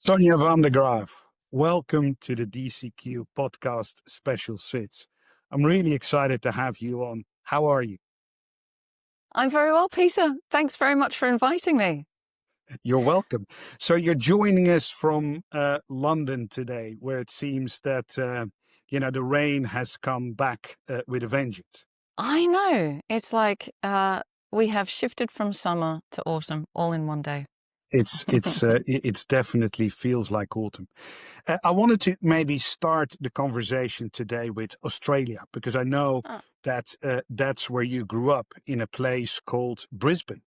Sonya Van de Graaff, welcome to the DCQ podcast special sits. I'm really excited to have you on. How are you? I'm very well, Peter. Thanks very much for inviting me. You're welcome. So you're joining us from London today, where it seems that, the rain has come back with a vengeance. I know. It's like we have shifted from summer to autumn all in one day. It's definitely feels like autumn. I wanted to maybe start the conversation today with Australia, because I know that that's where you grew up, in a place called Brisbane.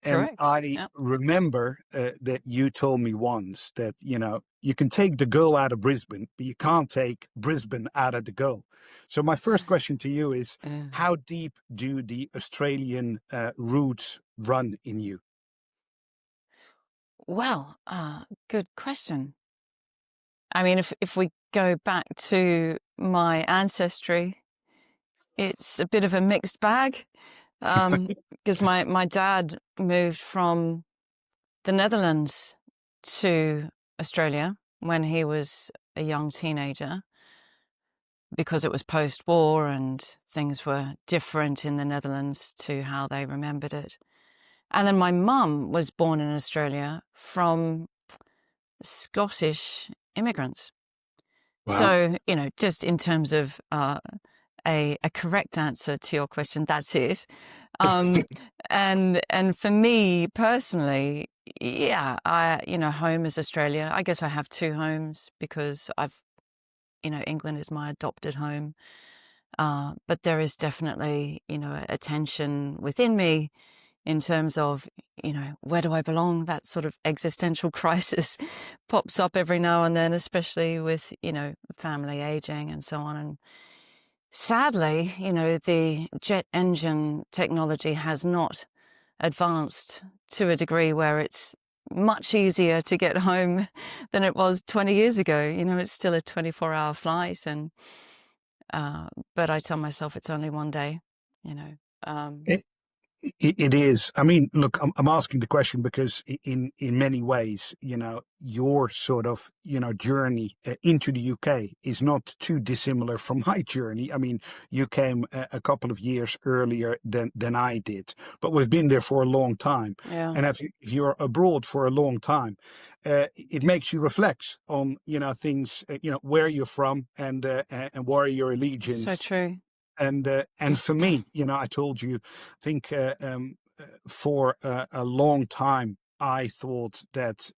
And Correct. I Yep. remember that you told me once that, you can take the girl out of Brisbane, but you can't take Brisbane out of the girl. So my first question to you is, how deep do the Australian roots run in you? Well, good question. I mean, if we go back to my ancestry, it's a bit of a mixed bag because my dad moved from the Netherlands to Australia when he was a young teenager, because it was post-war and things were different in the Netherlands to how they remembered it. And then my mum was born in Australia from Scottish immigrants. Wow. So, just in terms of a correct answer to your question, that's it. And for me personally, yeah, home is Australia. I guess I have two homes because England is my adopted home. But there is definitely, a tension within me in terms of, where do I belong? That sort of existential crisis pops up every now and then, especially with, family aging and so on. And sadly, the jet engine technology has not advanced to a degree where it's much easier to get home than it was 20 years ago. It's still a 24-hour flight, and but I tell myself it's only one day. It is. I mean, look, I'm asking the question because in many ways, your sort of, journey into the UK is not too dissimilar from my journey. I mean, you came a couple of years earlier than I did, but we've been there for a long time. Yeah. And if you're abroad for a long time, it makes you reflect on, things, where you're from and where your allegiance. So true. And for me, I told you, I think for a long time, I thought that,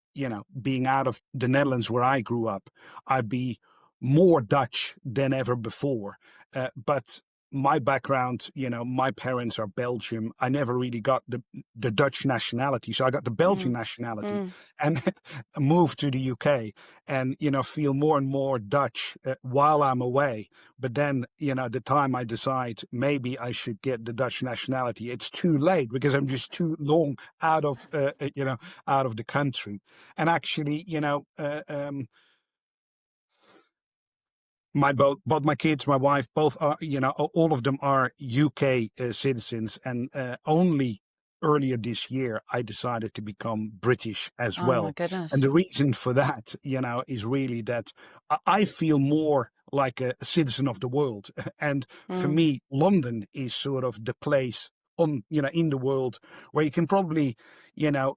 being out of the Netherlands where I grew up, I'd be more Dutch than ever before. But my background, my parents are Belgium. I never really got the Dutch nationality. So I got the Belgian nationality and moved to the UK and, feel more and more Dutch while I'm away. But then, the time I decide maybe I should get the Dutch nationality, it's too late because I'm just too long out of, out of the country. And actually, both my kids, my wife, both are, all of them are UK citizens, and only earlier this year I decided to become British as Oh well. my goodness. And the reason for that, is really that I feel more like a citizen of the world. And for me, London is sort of the place in the world where you can probably,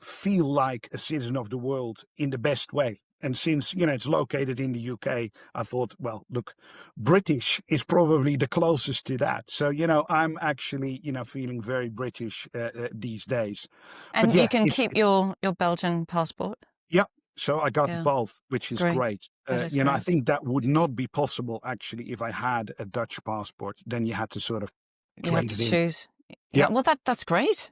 feel like a citizen of the world in the best way. And since, it's located in the UK, I thought, well, look, British is probably the closest to that. So, I'm actually, feeling very British these days. And But yeah, you can keep your Belgian passport? yeah. So I got Yeah. both, which is great. That is I great. think that would not be possible, actually, if I had a Dutch passport. Then you had to sort of You have trade to it in. choose. Yeah. Well, that's great.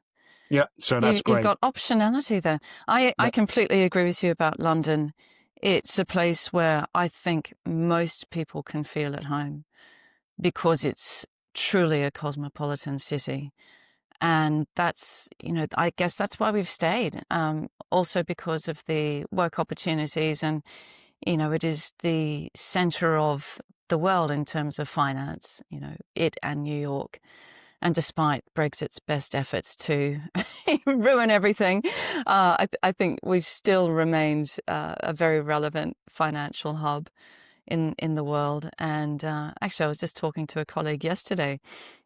Yeah, so that's You've great. got optionality there. I completely agree with you about London. It's a place where I think most people can feel at home because it's truly a cosmopolitan city. And that's, I guess that's why we've stayed. Also because of the work opportunities, and, it is the center of the world in terms of finance, it and New York. And despite Brexit's best efforts to ruin everything, I think we've still remained a very relevant financial hub in the world. And actually, I was just talking to a colleague yesterday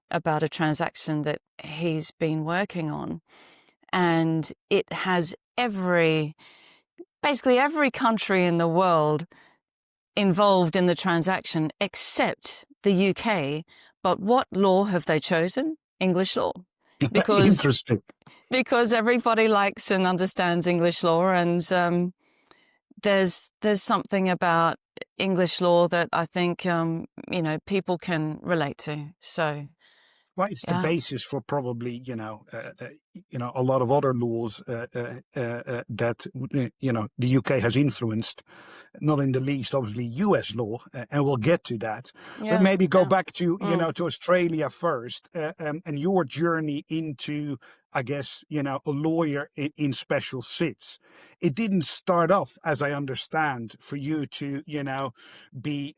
about a transaction that he's been working on, and it has basically every country in the world involved in the transaction except the UK. But what law have they chosen? English law. Interesting. Because everybody likes and understands English law, and there's something about English law that I think people can relate to. So Well, it's the basis for probably a lot of other laws that the UK has influenced, not in the least obviously US law, and we'll get to that. But maybe go back to to Australia first, and your journey into, I guess, a lawyer in special sits. It didn't start off, as I understand, for you to be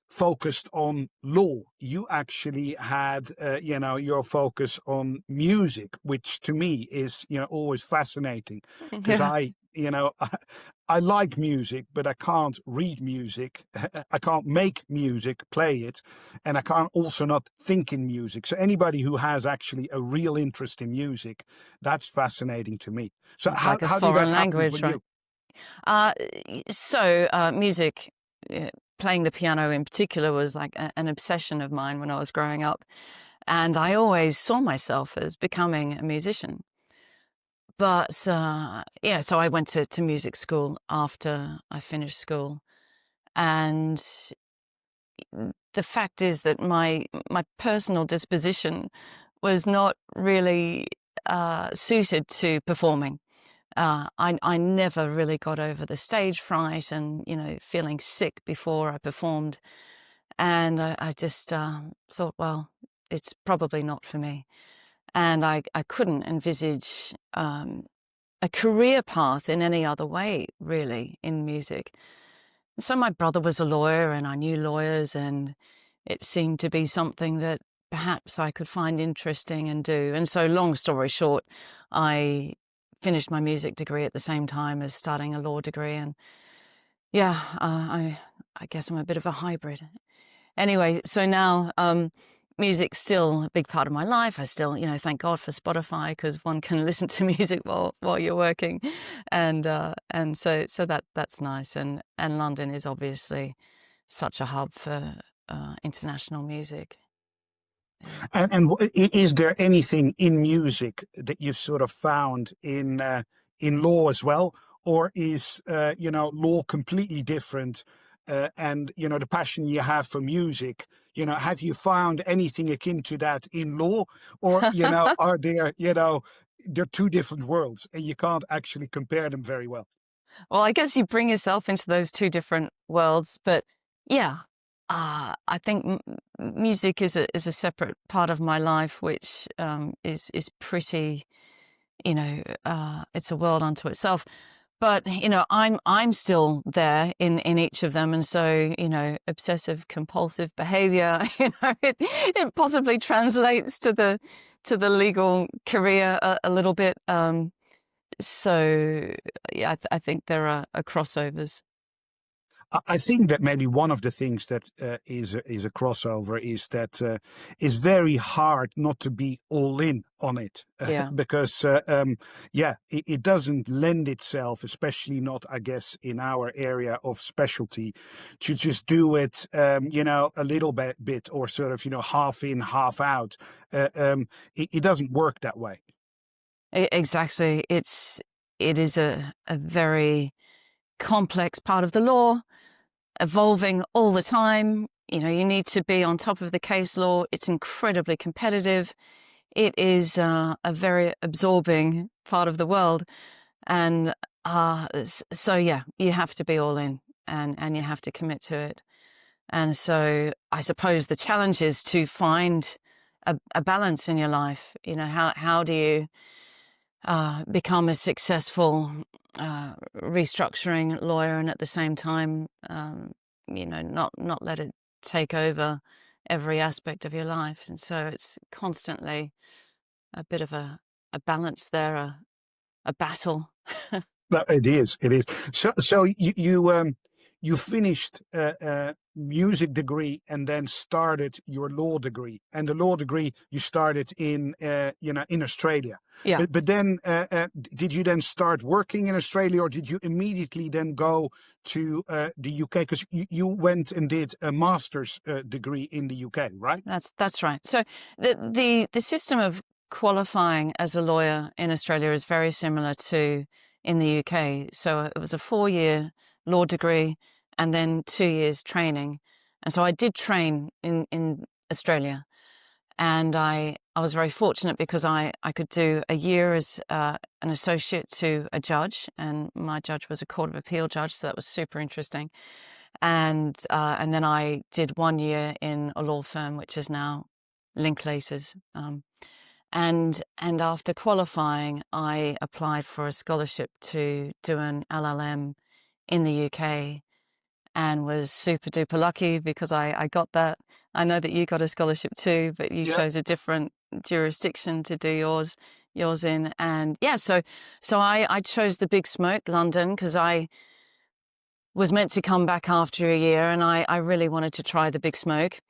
focused on law. You actually had your focus on music, which to me is always fascinating, because I like music, but I can't read music. I can't make music, play it, and I can't also not think in music. So anybody who has actually a real interest in music, that's fascinating to me. So it's how like a did foreign that happen language, for you? right? Music, playing the piano in particular, was like an obsession of mine when I was growing up. And I always saw myself as becoming a musician. But so I went to music school after I finished school. And the fact is that my personal disposition was not really suited to performing. I never really got over the stage fright and, feeling sick before I performed. And I just thought, well, it's probably not for me. And I couldn't envisage a career path in any other way, really, in music. So my brother was a lawyer, and I knew lawyers, and it seemed to be something that perhaps I could find interesting and do. And so, long story short, I finished my music degree at the same time as starting a law degree. And I guess I'm a bit of a hybrid. Anyway, so now music's still a big part of my life. I still, thank God for Spotify, because one can listen to music while you're working, and so that's nice. And London is obviously such a hub for international music. And is there anything in music that you've sort of found in law as well, or is law completely different? And the passion you have for music, have you found anything akin to that in law, or are there they're two different worlds and you can't actually compare them very well? Well, I guess you bring yourself into those two different worlds, but I think music is a separate part of my life, which is pretty, it's a world unto itself. But I'm still there in each of them, and so obsessive compulsive behavior, it possibly translates to the legal career a little bit. So I think there are crossovers. I think that maybe one of the things that is a crossover is that it's very hard not to be all in on it, because it doesn't lend itself, especially not, I guess, in our area of specialty, to just do it, a little bit or sort of, half in, half out. It doesn't work that way. Exactly. It is a very complex part of the law, evolving all the time. You need to be on top of the case law. It's incredibly competitive. It is a very absorbing part of the world. And so, you have to be all in, and you have to commit to it. And so I suppose the challenge is to find a balance in your life. How do you become a successful restructuring lawyer, and at the same time, not let it take over every aspect of your life. And so it's constantly a bit of a balance there, a battle. No, it is. It is. So you finished a music degree and then started your law degree, and the law degree you started in in Australia. Yeah. But then did you then start working in Australia, or did you immediately then go to the UK? Because you went and did a master's degree in the UK, right? That's right. So the system of qualifying as a lawyer in Australia is very similar to in the UK. So it was a 4-year law degree and then 2 years training. And so I did train in Australia. And I was very fortunate because I could do a year as an associate to a judge, and my judge was a Court of Appeal judge, so that was super interesting. And then I did 1 year in a law firm, which is now Linklaters. And after qualifying, I applied for a scholarship to do an LLM in the UK, and was super duper lucky because I got that. I know that you got a scholarship too, but you chose a different jurisdiction to do yours in. And yeah, so I chose the big smoke, London, because I was meant to come back after a year, and I really wanted to try the big smoke.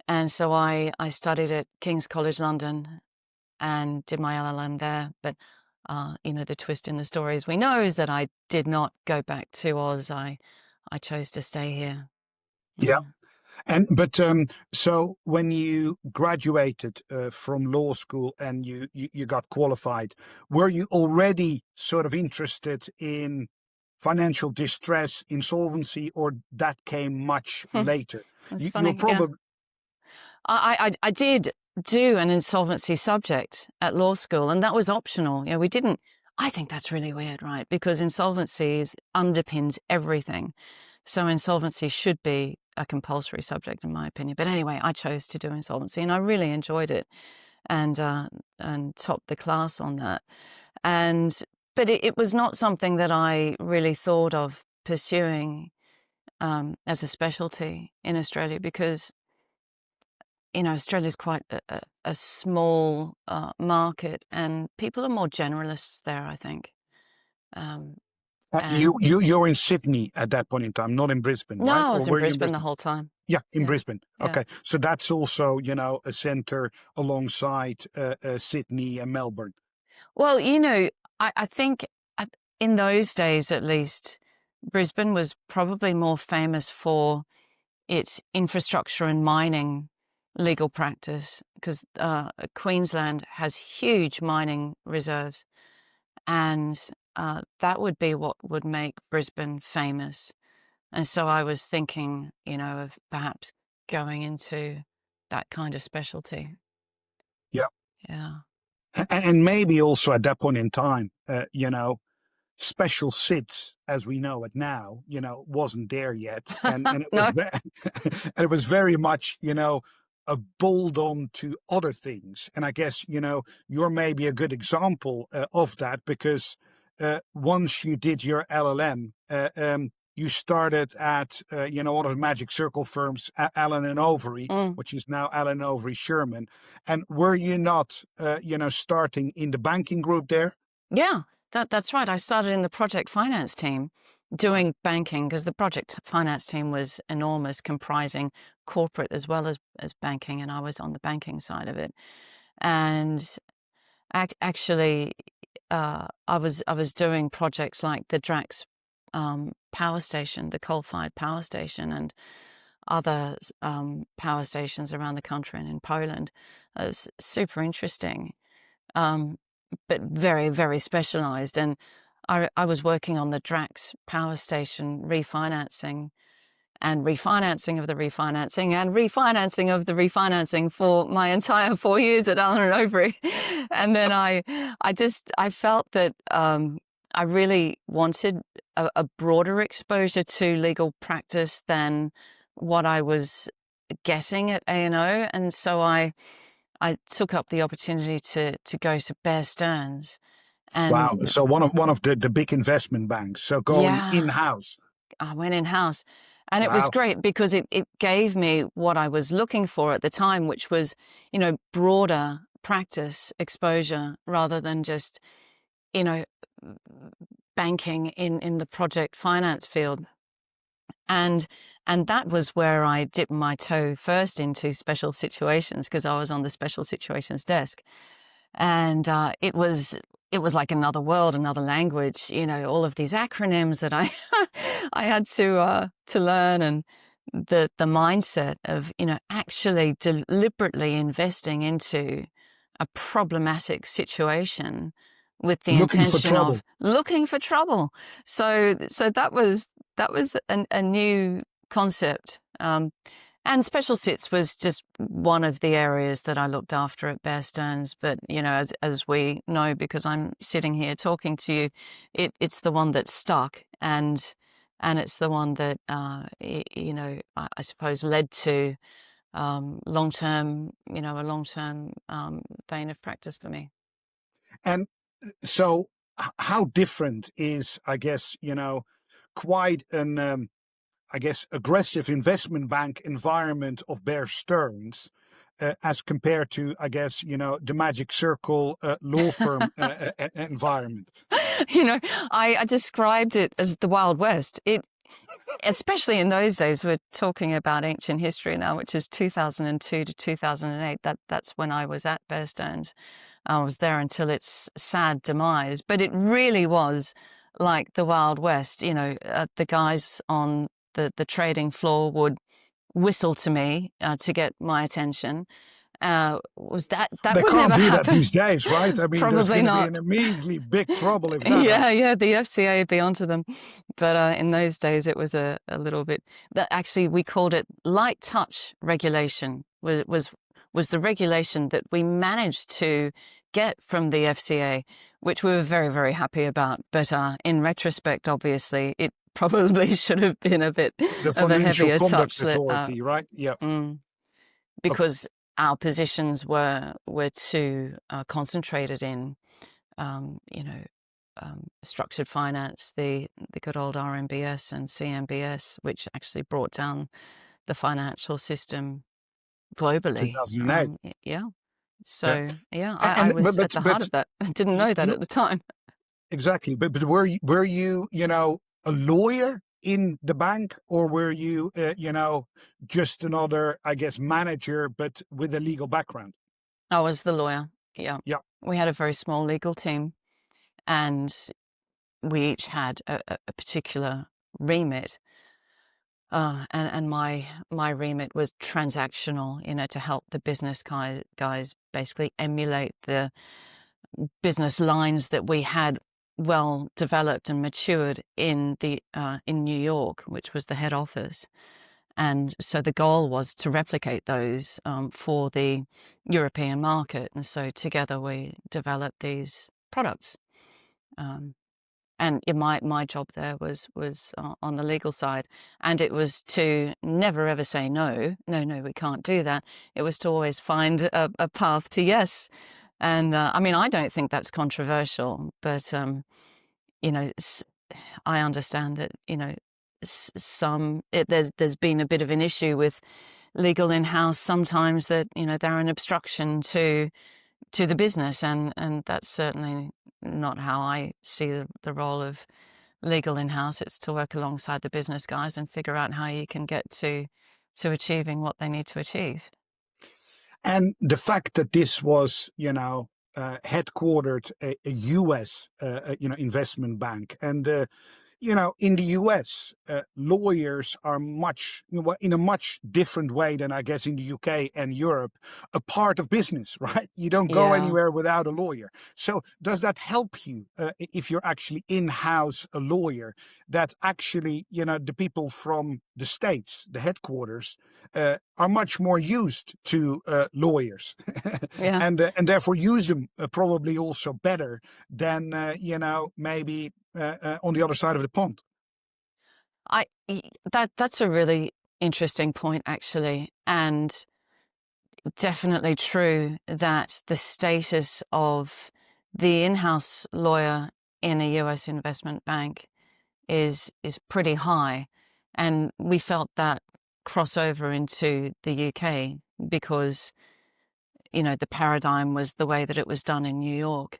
And so I studied at King's College London and did my LLM there. But the twist in the story, as we know, is that I did not go back to Oz. I chose to stay here. Yeah. But so when you graduated from law school and you got qualified, were you already sort of interested in financial distress, insolvency, or that came much later? That's You funny. were probably I did do an insolvency subject at law school, and that was optional. We didn't. I think that's really weird, right? Because insolvency underpins everything. So insolvency should be a compulsory subject, in my opinion. But anyway, I chose to do insolvency, and I really enjoyed it, and topped the class on that. But it was not something that I really thought of pursuing as a specialty in Australia, because Australia's quite a small market, and people are more generalists there, I think. you're in Sydney at that point in time, not in Brisbane, No, right? I was Or in were you in Brisbane the Brisbane? whole time. Yeah, in Yeah. Brisbane. Yeah. Okay, so that's also a centre alongside Sydney and Melbourne. Well, I think in those days, at least, Brisbane was probably more famous for its infrastructure and mining legal practice, because Queensland has huge mining reserves, and that would be what would make Brisbane famous. And so I was thinking, of perhaps going into that kind of specialty. Yeah. Yeah. And maybe also at that point in time, special sits as we know it now, wasn't there yet, and it was No. and it was very much, a bolt on to other things. And I guess you're maybe a good example of that, because once you did your LLM, you started at one of the magic circle firms, AlIen Overy, which is now AlIen Overy Shearman. And were you not starting in the banking group there? Yeah, that's right. I started in the project finance team doing banking, because the project finance team was enormous, comprising corporate as well as banking, and I was on the banking side of it. And actually, I was doing projects like the Drax power station, the coal-fired power station, and other power stations around the country and in Poland. It was super interesting. But very, very specialized. And I was working on the Drax power station refinancing, and refinancing of the refinancing, and refinancing of the refinancing for my entire 4 years at AlIen Overy. And then I felt that I really wanted a broader exposure to legal practice than what I was getting at A&O. And so I took up the opportunity to go to Bear Stearns. And Wow! So one of the big investment banks. So going yeah, in house. I went in house, And it was Wow. great because it gave me what I was looking for at the time, which was, broader practice exposure rather than just, you know, banking in the project finance field. And that was where I dipped my toe first into special situations, because I was on the special situations desk. And it was like another world, another language, all of these acronyms that I I had to learn, and the mindset of, actually deliberately investing into a problematic situation with the Looking for intention trouble. of looking for trouble. So that was a new concept. And special sits was just one of the areas that I looked after at Bear Stearns. But, as we know, because I'm sitting here talking to you, it's the one that stuck, and it's the one that, I suppose led to long-term, a long-term vein of practice for me. And so how different is, I guess, quite an, I guess, aggressive investment bank environment of Bear Stearns as compared to, I guess, the Magic Circle law firm environment? I described it as the Wild West. Especially in those days, we're talking about ancient history now, which is 2002 to 2008. That's when I was at Bear Stearns. I was there until its sad demise, but it really was like the Wild West. The guys on the trading floor would whistle to me to get my attention. Was that They would can't never do that happen? these days, right? I mean, there's Probably going to be not. an immediately big trouble if that Yeah, happens. yeah, the FCA would be onto them. But in those days, it was a little bit. Actually, we called it light touch regulation. Was the regulation that we managed to get from the FCA, which we were very, very happy about. But in retrospect, obviously, it probably should have been a bit The of a Financial heavier Conduct touch. Authority, right? Yeah. Okay. Because our positions were too concentrated in, structured finance, the good old RMBS and CMBS, which actually brought down the financial system globally. 2008. Yeah. Yeah. So yeah, I And was at the heart of that. I didn't know that you at the time. exactly. But were you, a lawyer in the bank, or were you, just another, I guess, manager, but with a legal background? I was the lawyer. Yeah. Yeah. We had a very small legal team, and we each had a particular remit. And my remit was transactional, to help the business guys basically emulate the business lines that we had well developed and matured in New York, which was the head office. And so the goal was to replicate those for the European market. And so together we developed these products. And my job there was on the legal side, and it was to never ever say no, we can't do that. It was to always find a path to yes. And I mean, I don't think that's controversial, but I understand that there's been a bit of an issue with legal in-house sometimes, that they're an obstruction to the business, and that's certainly not how I see the role of legal in-house. It's to work alongside the business guys and figure out how you can get to achieving what they need to achieve. And the fact that this was, headquartered a US, investment bank, and in the US, lawyers are much, in a much different way than, I guess, in the UK and Europe, a part of business, right? You don't go Yeah. anywhere without a lawyer. So does that help you if you're actually in-house a lawyer, that actually, the people from the States, the headquarters, are much more used to lawyers Yeah. and therefore use them probably also better than, maybe on the other side of the pond? That's a really interesting point, actually, and definitely true that the status of the in-house lawyer in a US investment bank is pretty high. And we felt that crossover into the UK because, the paradigm was the way that it was done in New York.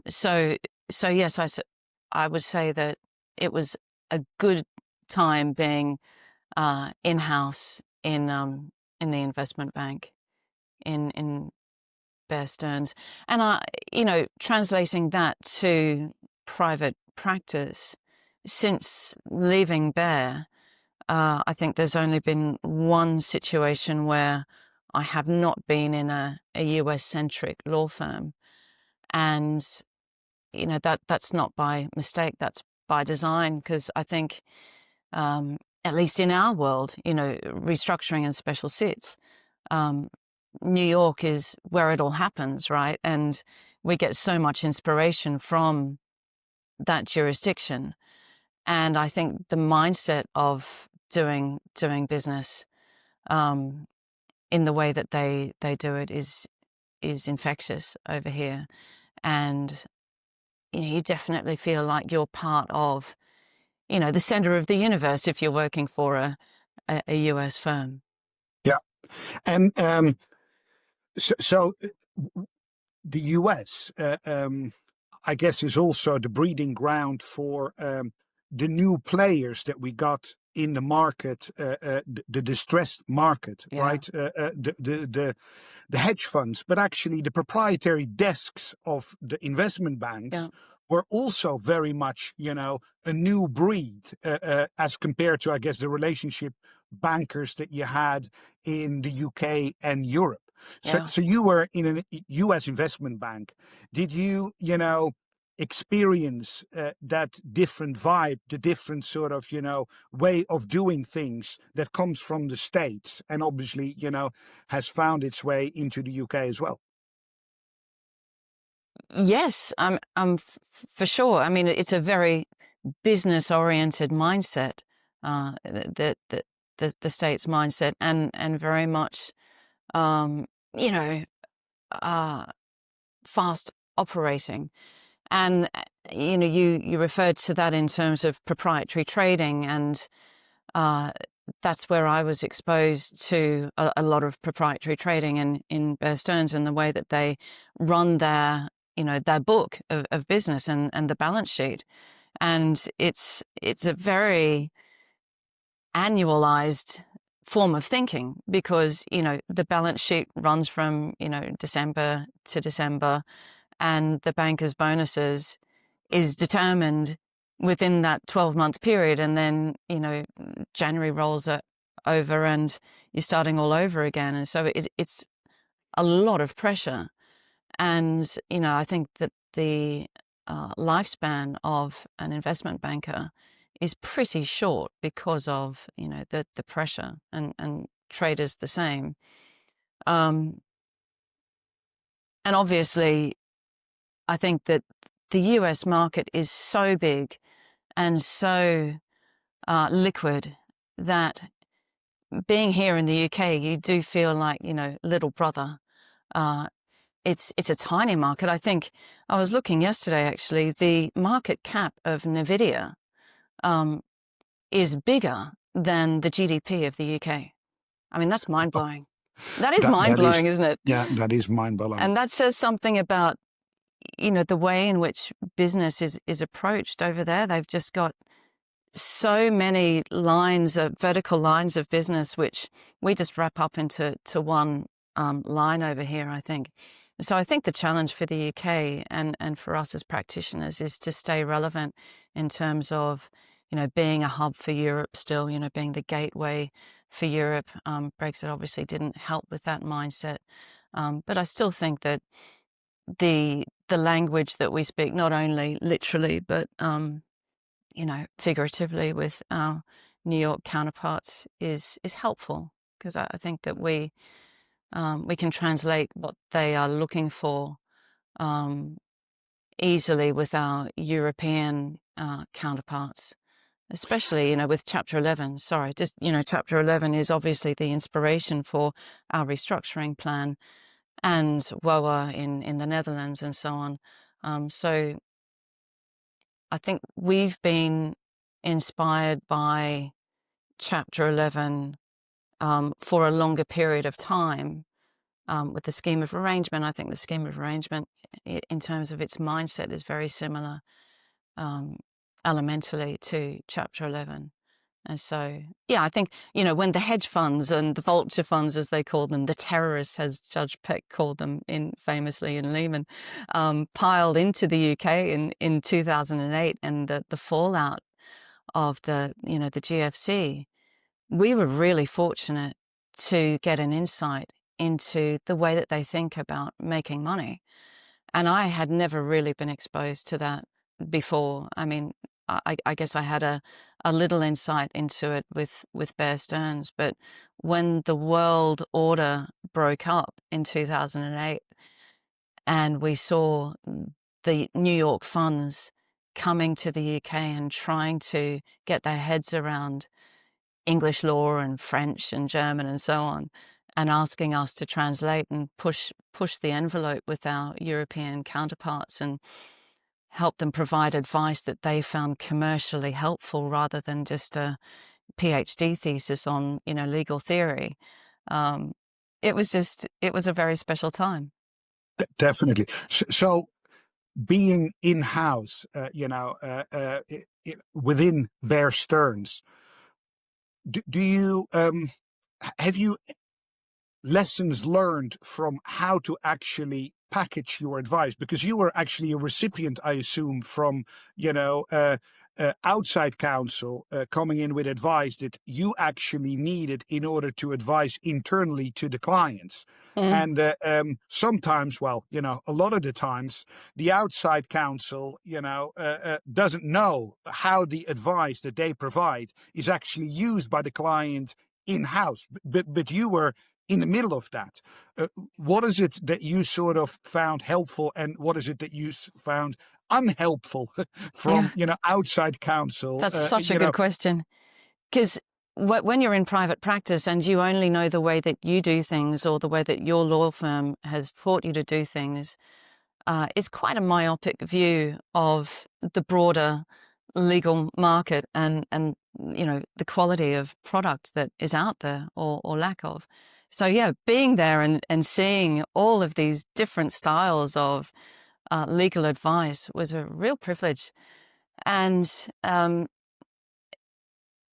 So yes, I would say that it was a good time being in-house in the investment bank in Bear Stearns, and translating that to private practice. Since leaving Bear, I think there's only been one situation where I have not been in a US-centric law firm, and that's not by mistake, that's by design, because I think, at least in our world, restructuring and special sits, New York is where it all happens, right? And we get so much inspiration from that jurisdiction. And I think the mindset of doing business in the way that they do it is infectious over here. And you definitely feel like you're part of, the center of the universe if you're working for a US firm. Yeah. And so the US, I guess, is also the breeding ground for the new players that we got in the market, the distressed market, Yeah. right? The hedge funds, but actually the proprietary desks of the investment banks were also very much, a new breed as compared to, I guess, the relationship bankers that you had in the UK and Europe. So you were in a US investment bank. Did you, experience that different vibe, the different sort of, way of doing things that comes from the States and obviously, has found its way into the UK as well? Yes, for sure. I mean, it's a very business-oriented mindset, the States mindset, and very much, you know, fast operating. And you referred to that in terms of proprietary trading, and that's where I was exposed to a lot of proprietary trading in Bear Stearns, and the way that they run their book of business and the balance sheet. And it's a very annualized form of thinking, because the balance sheet runs from December to December, and the banker's bonuses is determined within that 12-month period, and then January rolls over and you're starting all over again. And so it's a lot of pressure. And I think that the lifespan of an investment banker is pretty short because of the pressure, and traders the same. And obviously, I think that the US market is so big and so liquid that being here in the UK, you do feel like little brother. It's a tiny market. I think I was looking yesterday, actually, the market cap of Nvidia is bigger than the GDP of the UK. I mean, that's mind-blowing. That is mind-blowing, isn't it? Yeah, that is mind-blowing. And that says something about, the way in which business is approached over there. They've just got so many vertical lines of business, which we just wrap up into one line over here, I think. So I think the challenge for the UK and for us as practitioners is to stay relevant in terms of, being a hub for Europe still, being the gateway for Europe. Brexit obviously didn't help with that mindset. But I still think that the language that we speak, not only literally, but, figuratively with our New York counterparts is helpful, because I think that we can translate what they are looking for easily with our European counterparts, especially, with Chapter 11. Sorry, just, Chapter 11 is obviously the inspiration for our restructuring plan, and WOA in the Netherlands, and so on. So I think we've been inspired by Chapter 11 for a longer period of time with the scheme of arrangement. I think the scheme of arrangement, in terms of its mindset, is very similar elementally to Chapter 11. And so, yeah, I think, when the hedge funds and the vulture funds, as they call them, the terrorists, as Judge Peck called them famously in Lehman, piled into the UK in 2008, and the fallout of the GFC, we were really fortunate to get an insight into the way that they think about making money. And I had never really been exposed to that before. I mean, I guess I had a little insight into it with Bear Stearns, but when the world order broke up in 2008 and we saw the New York funds coming to the UK and trying to get their heads around English law and French and German and so on, and asking us to translate and push the envelope with our European counterparts and help them provide advice that they found commercially helpful rather than just a PhD thesis on, legal theory. It was a very special time. Definitely. So being in-house, within Bear Stearns, do you have you lessons learned from how to actually package your advice? Because you were actually a recipient, I assume, from outside counsel coming in with advice that you actually needed in order to advise internally to the clients. And sometimes, a lot of the times, the outside counsel, doesn't know how the advice that they provide is actually used by the client in-house. But you were in the middle of that. What is it that you sort of found helpful, and what is it that you found unhelpful from outside counsel? That's such a good question, because when you're in private practice and you only know the way that you do things or the way that your law firm has taught you to do things, it's quite a myopic view of the broader legal market and the quality of product that is out there or lack of. So yeah, being there and seeing all of these different styles of legal advice was a real privilege. And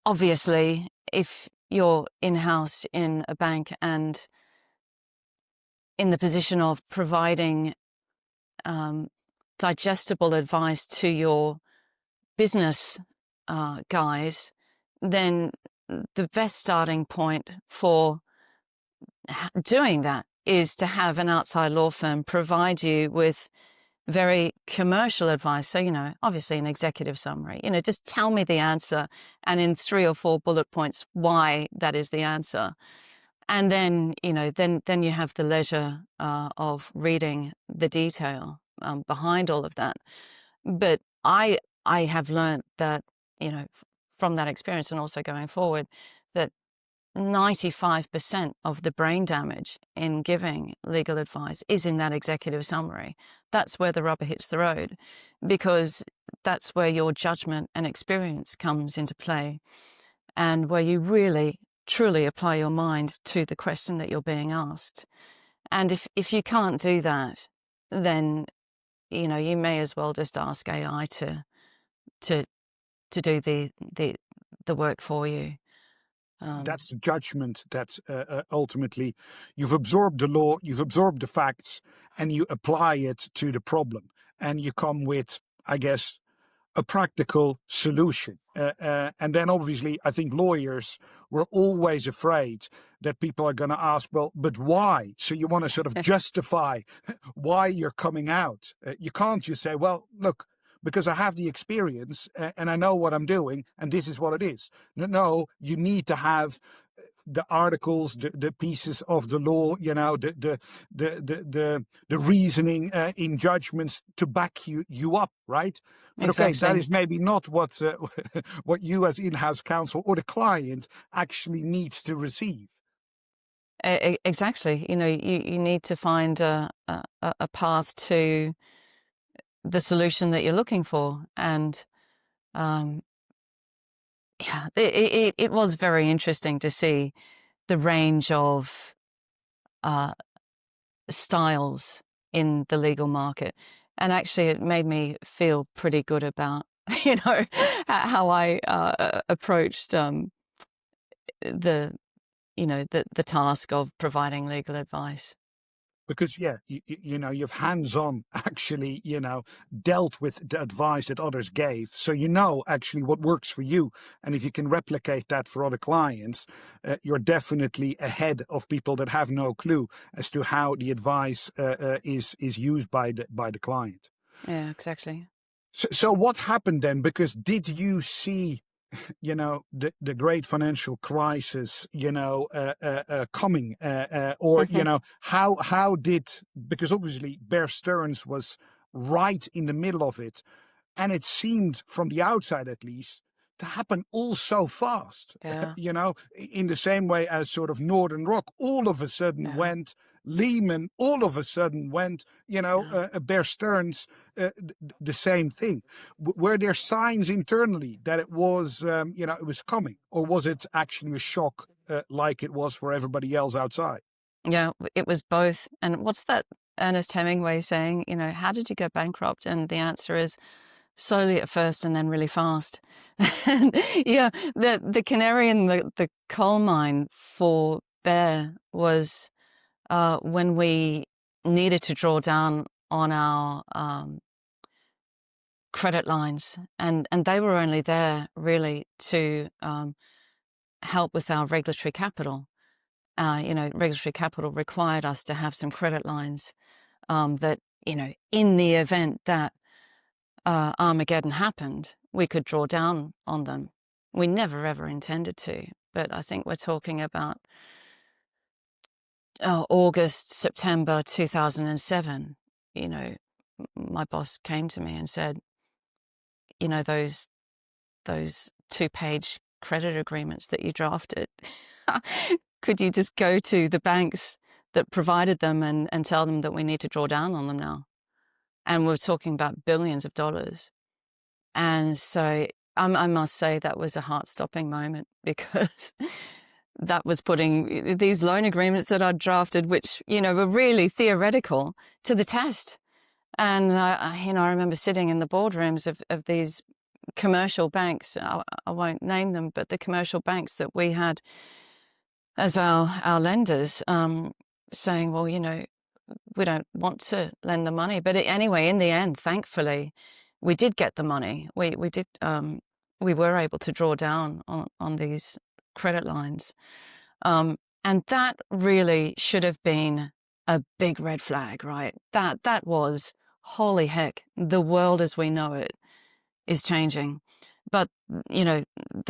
obviously, if you're in-house in a bank and in the position of providing digestible advice to your business guys, then the best starting point for doing that is to have an outside law firm provide you with very commercial advice. So, obviously an executive summary, just tell me the answer and in 3 or 4 bullet points why that is the answer. And then, then you have the leisure of reading the detail behind all of that. But I have learned that, from that experience and also going forward, that 95% of the brain damage in giving legal advice is in that executive summary. That's where the rubber hits the road, because that's where your judgment and experience comes into play, and where you really, truly apply your mind to the question that you're being asked. And if you can't do that, then, you may as well just ask AI to do the work for you. That's the judgment that ultimately you've absorbed the law, you've absorbed the facts, and you apply it to the problem. And you come with, I guess, a practical solution. And then obviously, I think lawyers were always afraid that people are going to ask, well, but why? So you want to sort of justify why you're coming out. You can't just say, well, look, because I have the experience and I know what I'm doing and this is what it is. No, you need to have the articles, the pieces of the law, the reasoning in judgments to back you up, right? But Exactly. Okay, that is maybe not what what you as in-house counsel or the client actually needs to receive. Exactly. You need to find a path to the solution that you're looking for. And yeah, it was very interesting to see the range of styles in the legal market. And actually, it made me feel pretty good about, how I approached the, the task of providing legal advice. Because you've hands-on actually dealt with the advice that others gave, so actually what works for you, and if you can replicate that for other clients, you're definitely ahead of people that have no clue as to how the advice is used by the client. Yeah, exactly. So what happened then? Because did you see the great financial crisis coming, or how did, because obviously Bear Stearns was right in the middle of it, and it seemed from the outside at least to happen all so fast. Yeah. In the same way as sort of Northern Rock all of a sudden went, Lehman all of a sudden went, Bear Stearns, the same thing. Were there signs internally that it was, it was coming, or was it actually a shock like it was for everybody else outside? Yeah, it was both. And what's that Ernest Hemingway saying, how did you go bankrupt? And the answer is slowly at first and then really fast. And yeah, the canary in the coal mine for Bear was when we needed to draw down on our credit lines, and they were only there really to help with our regulatory capital. Regulatory capital required us to have some credit lines that, in the event that Armageddon happened, we could draw down on them. We never ever intended to, but I think we're talking about August, September 2007. My boss came to me and said, those 2-page credit agreements that you drafted, could you just go to the banks that provided them and tell them that we need to draw down on them now? And we're talking about billions of dollars. And so I must say that was a heart-stopping moment, because that was putting these loan agreements that I'd drafted, which, were really theoretical, to the test. And, I remember sitting in the boardrooms of these commercial banks. I won't name them, but the commercial banks that we had as our lenders, saying, well, we don't want to lend the money. But anyway, in the end, thankfully, we did get the money. We were able to draw down on these credit lines. And that really should have been a big red flag, right? That was, holy heck, the world as we know it is changing. But, the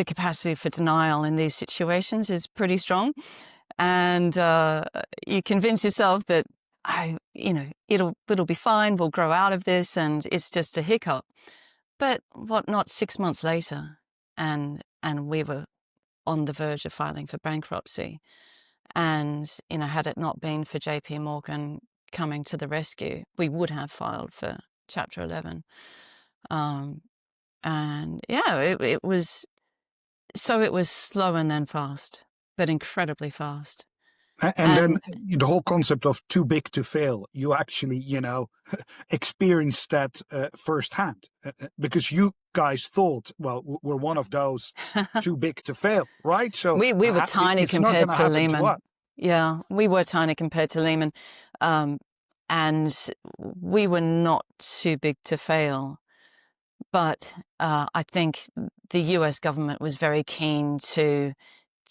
capacity for denial in these situations is pretty strong. And you convince yourself that, it'll be fine, we'll grow out of this, and it's just a hiccup. But not 6 months later, and we were on the verge of filing for bankruptcy. And, had it not been for JP Morgan coming to the rescue, we would have filed for Chapter 11. And yeah, it was slow and then fast, but incredibly fast. And then the whole concept of too big to fail, you actually, experienced that firsthand, because you guys thought, well, we're one of those too big to fail, right? So we were tiny compared to Lehman. Yeah, we were tiny compared to Lehman. And we were not too big to fail. But I think the US government was very keen to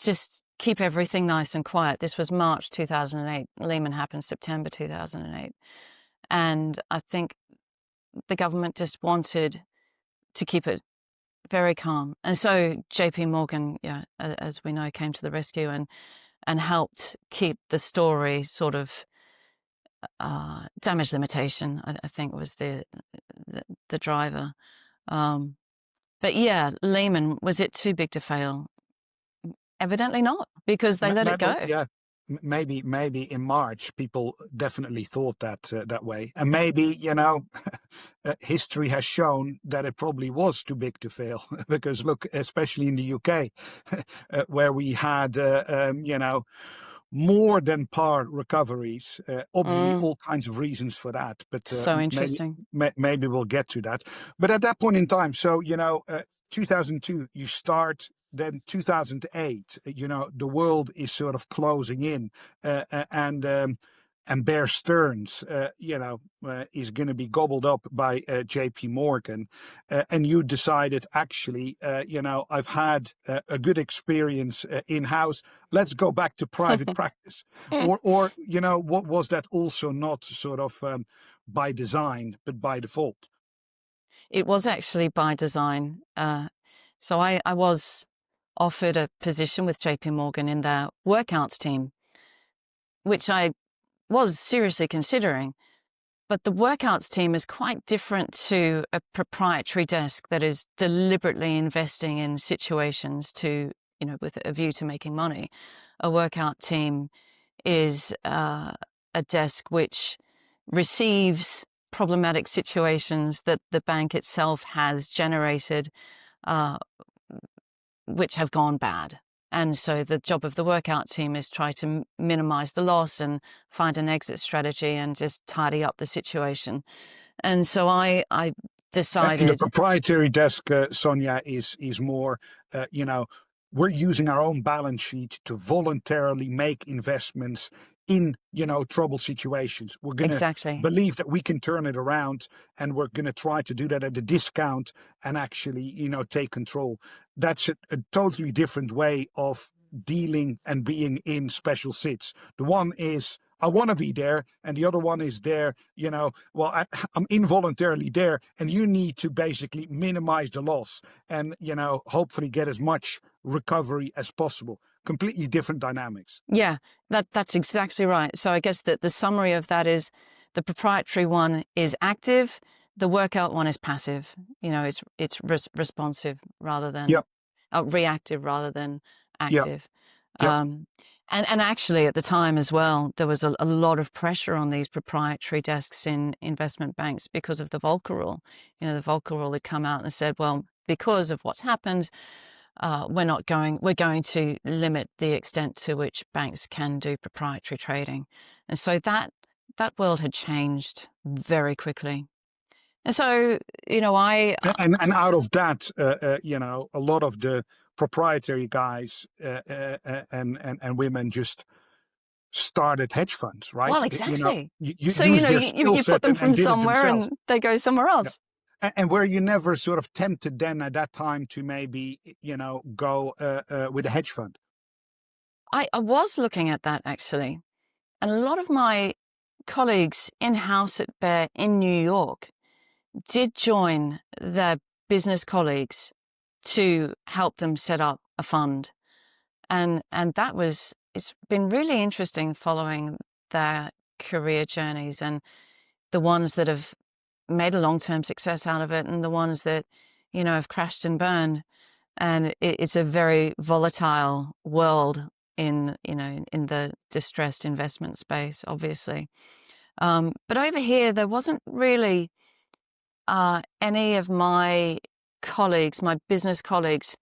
just keep everything nice and quiet. This was March 2008. Lehman happened September 2008. And I think the government just wanted to keep it very calm. And so JP Morgan, as we know, came to the rescue and helped keep the story sort of damage limitation, I think was the driver. But yeah, Lehman, was it too big to fail? Evidently not, because they let it go. Yeah. maybe in March people definitely thought that way, and maybe history has shown that it probably was too big to fail because look, especially in the UK, where we had more than par recoveries. Obviously, all kinds of reasons for that, but So interesting. maybe we'll get to that. But at that point in time, so 2002, you start. Then 2008, the world is sort of closing in, and Bear Stearns, is going to be gobbled up by J.P. Morgan, and you decided, actually, I've had a good experience in-house. Let's go back to private practice, or what was that also not sort of by design, but by default? It was actually by design. So I was offered a position with JP Morgan in their workouts team, which I was seriously considering. But the workouts team is quite different to a proprietary desk that is deliberately investing in situations with a view to making money. A workout team is a desk which receives problematic situations that the bank itself has generated, which have gone bad. And so the job of the workout team is try to minimize the loss and find an exit strategy and just tidy up the situation. And so I decided. And the proprietary desk, Sonya, is more, we're using our own balance sheet to voluntarily make investments in, trouble situations. We're going to believe that we can turn it around, and we're going to try to do that at a discount and actually, take control. That's a totally different way of dealing and being in special sits. The one is, I want to be there, and the other one is there, I'm involuntarily there, and you need to basically minimize the loss and, hopefully get as much recovery as possible. Completely different dynamics. Yeah, that's exactly right. So I guess that the summary of that is the proprietary one is active, the workout one is passive. It's responsive rather than reactive rather than active. And actually at the time as well, there was a lot of pressure on these proprietary desks in investment banks because of the Volcker rule. The Volcker rule had come out and said, well, because of what's happened, we're going to limit the extent to which banks can do proprietary trading. And so that world had changed very quickly. And so, and out of that, a lot of the proprietary guys and women just started hedge funds, right? Well, exactly. So you put them from somewhere and they go somewhere else. And were you never sort of tempted then at that time to maybe, go with a hedge fund? I was looking at that, actually. And a lot of my colleagues in-house at Bear in New York did join their business colleagues to help them set up a fund. And it's been really interesting following their career journeys and the ones that have made a long-term success out of it and the ones that, have crashed and burned. And it's a very volatile world in the distressed investment space, obviously. But over here, there wasn't really any of my colleagues, my business colleagues,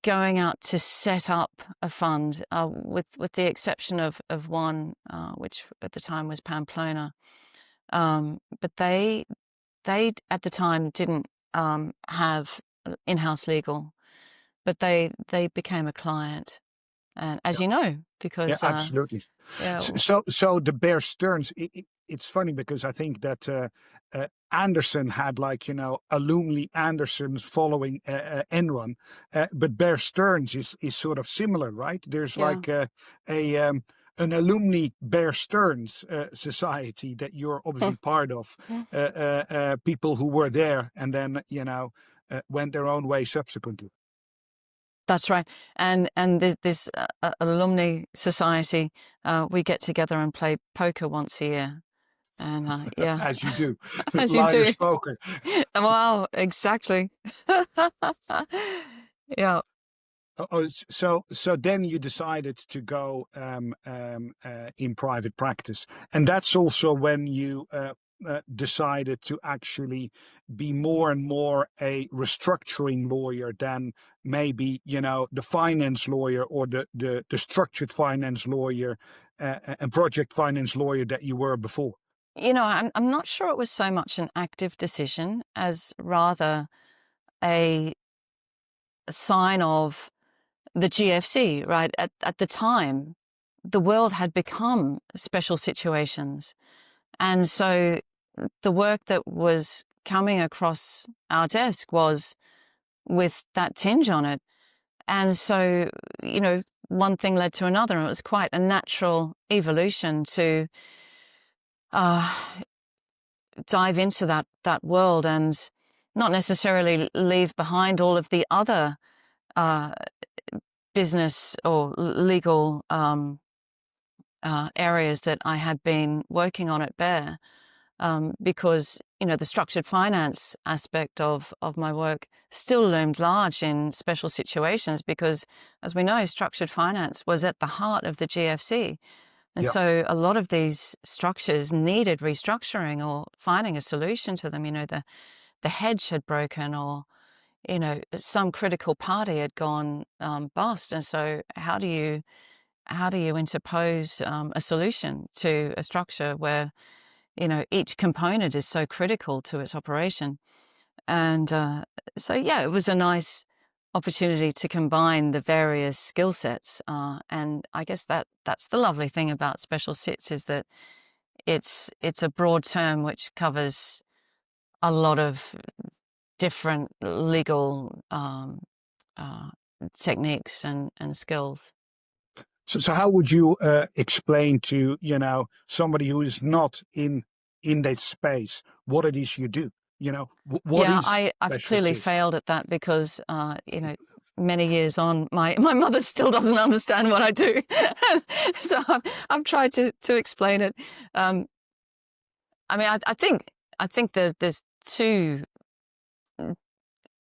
going out to set up a fund, with the exception of one, which at the time was Pamplona. But they at the time didn't have in-house legal, but they became a client, and as you know, because absolutely. So the Bear Stearns, it's funny because I think that Anderson had alumni Andersons following Enron, but Bear Stearns is sort of similar, right? There's an alumni Bear Stearns society that you're obviously part of. People who were there and then went their own way subsequently. That's right. And this alumni society, we get together and play poker once a year. And as you do. As you do. Poker. Well, exactly. Yeah. So then you decided to go in private practice, and that's also when you decided to actually be more and more a restructuring lawyer than maybe the finance lawyer or the structured finance lawyer and project finance lawyer that you were before. I'm not sure it was so much an active decision as rather a sign of the GFC, right? At the time, the world had become special situations. And so the work that was coming across our desk was with that tinge on it. And so, one thing led to another, and it was quite a natural evolution to dive into that world and not necessarily leave behind all of the other business or legal areas that I had been working on at Bear, because the structured finance aspect of my work still loomed large in special situations because, as we know, structured finance was at the heart of the GFC. And Yeah. so a lot of these structures needed restructuring or finding a solution to them. The hedge had broken, or some critical party had gone bust. And so how do you interpose a solution to a structure where each component is so critical to its operation? And so yeah, it was a nice opportunity to combine the various skill sets. And I guess that's the lovely thing about special sits, is that it's a broad term which covers a lot of different legal techniques and skills. So how would you explain to somebody who is not in that space what it is you do? What Yeah, is I've special clearly sits? failed at that because, many years on, my mother still doesn't understand what I do. So I've tried to explain it. I mean, I think there's two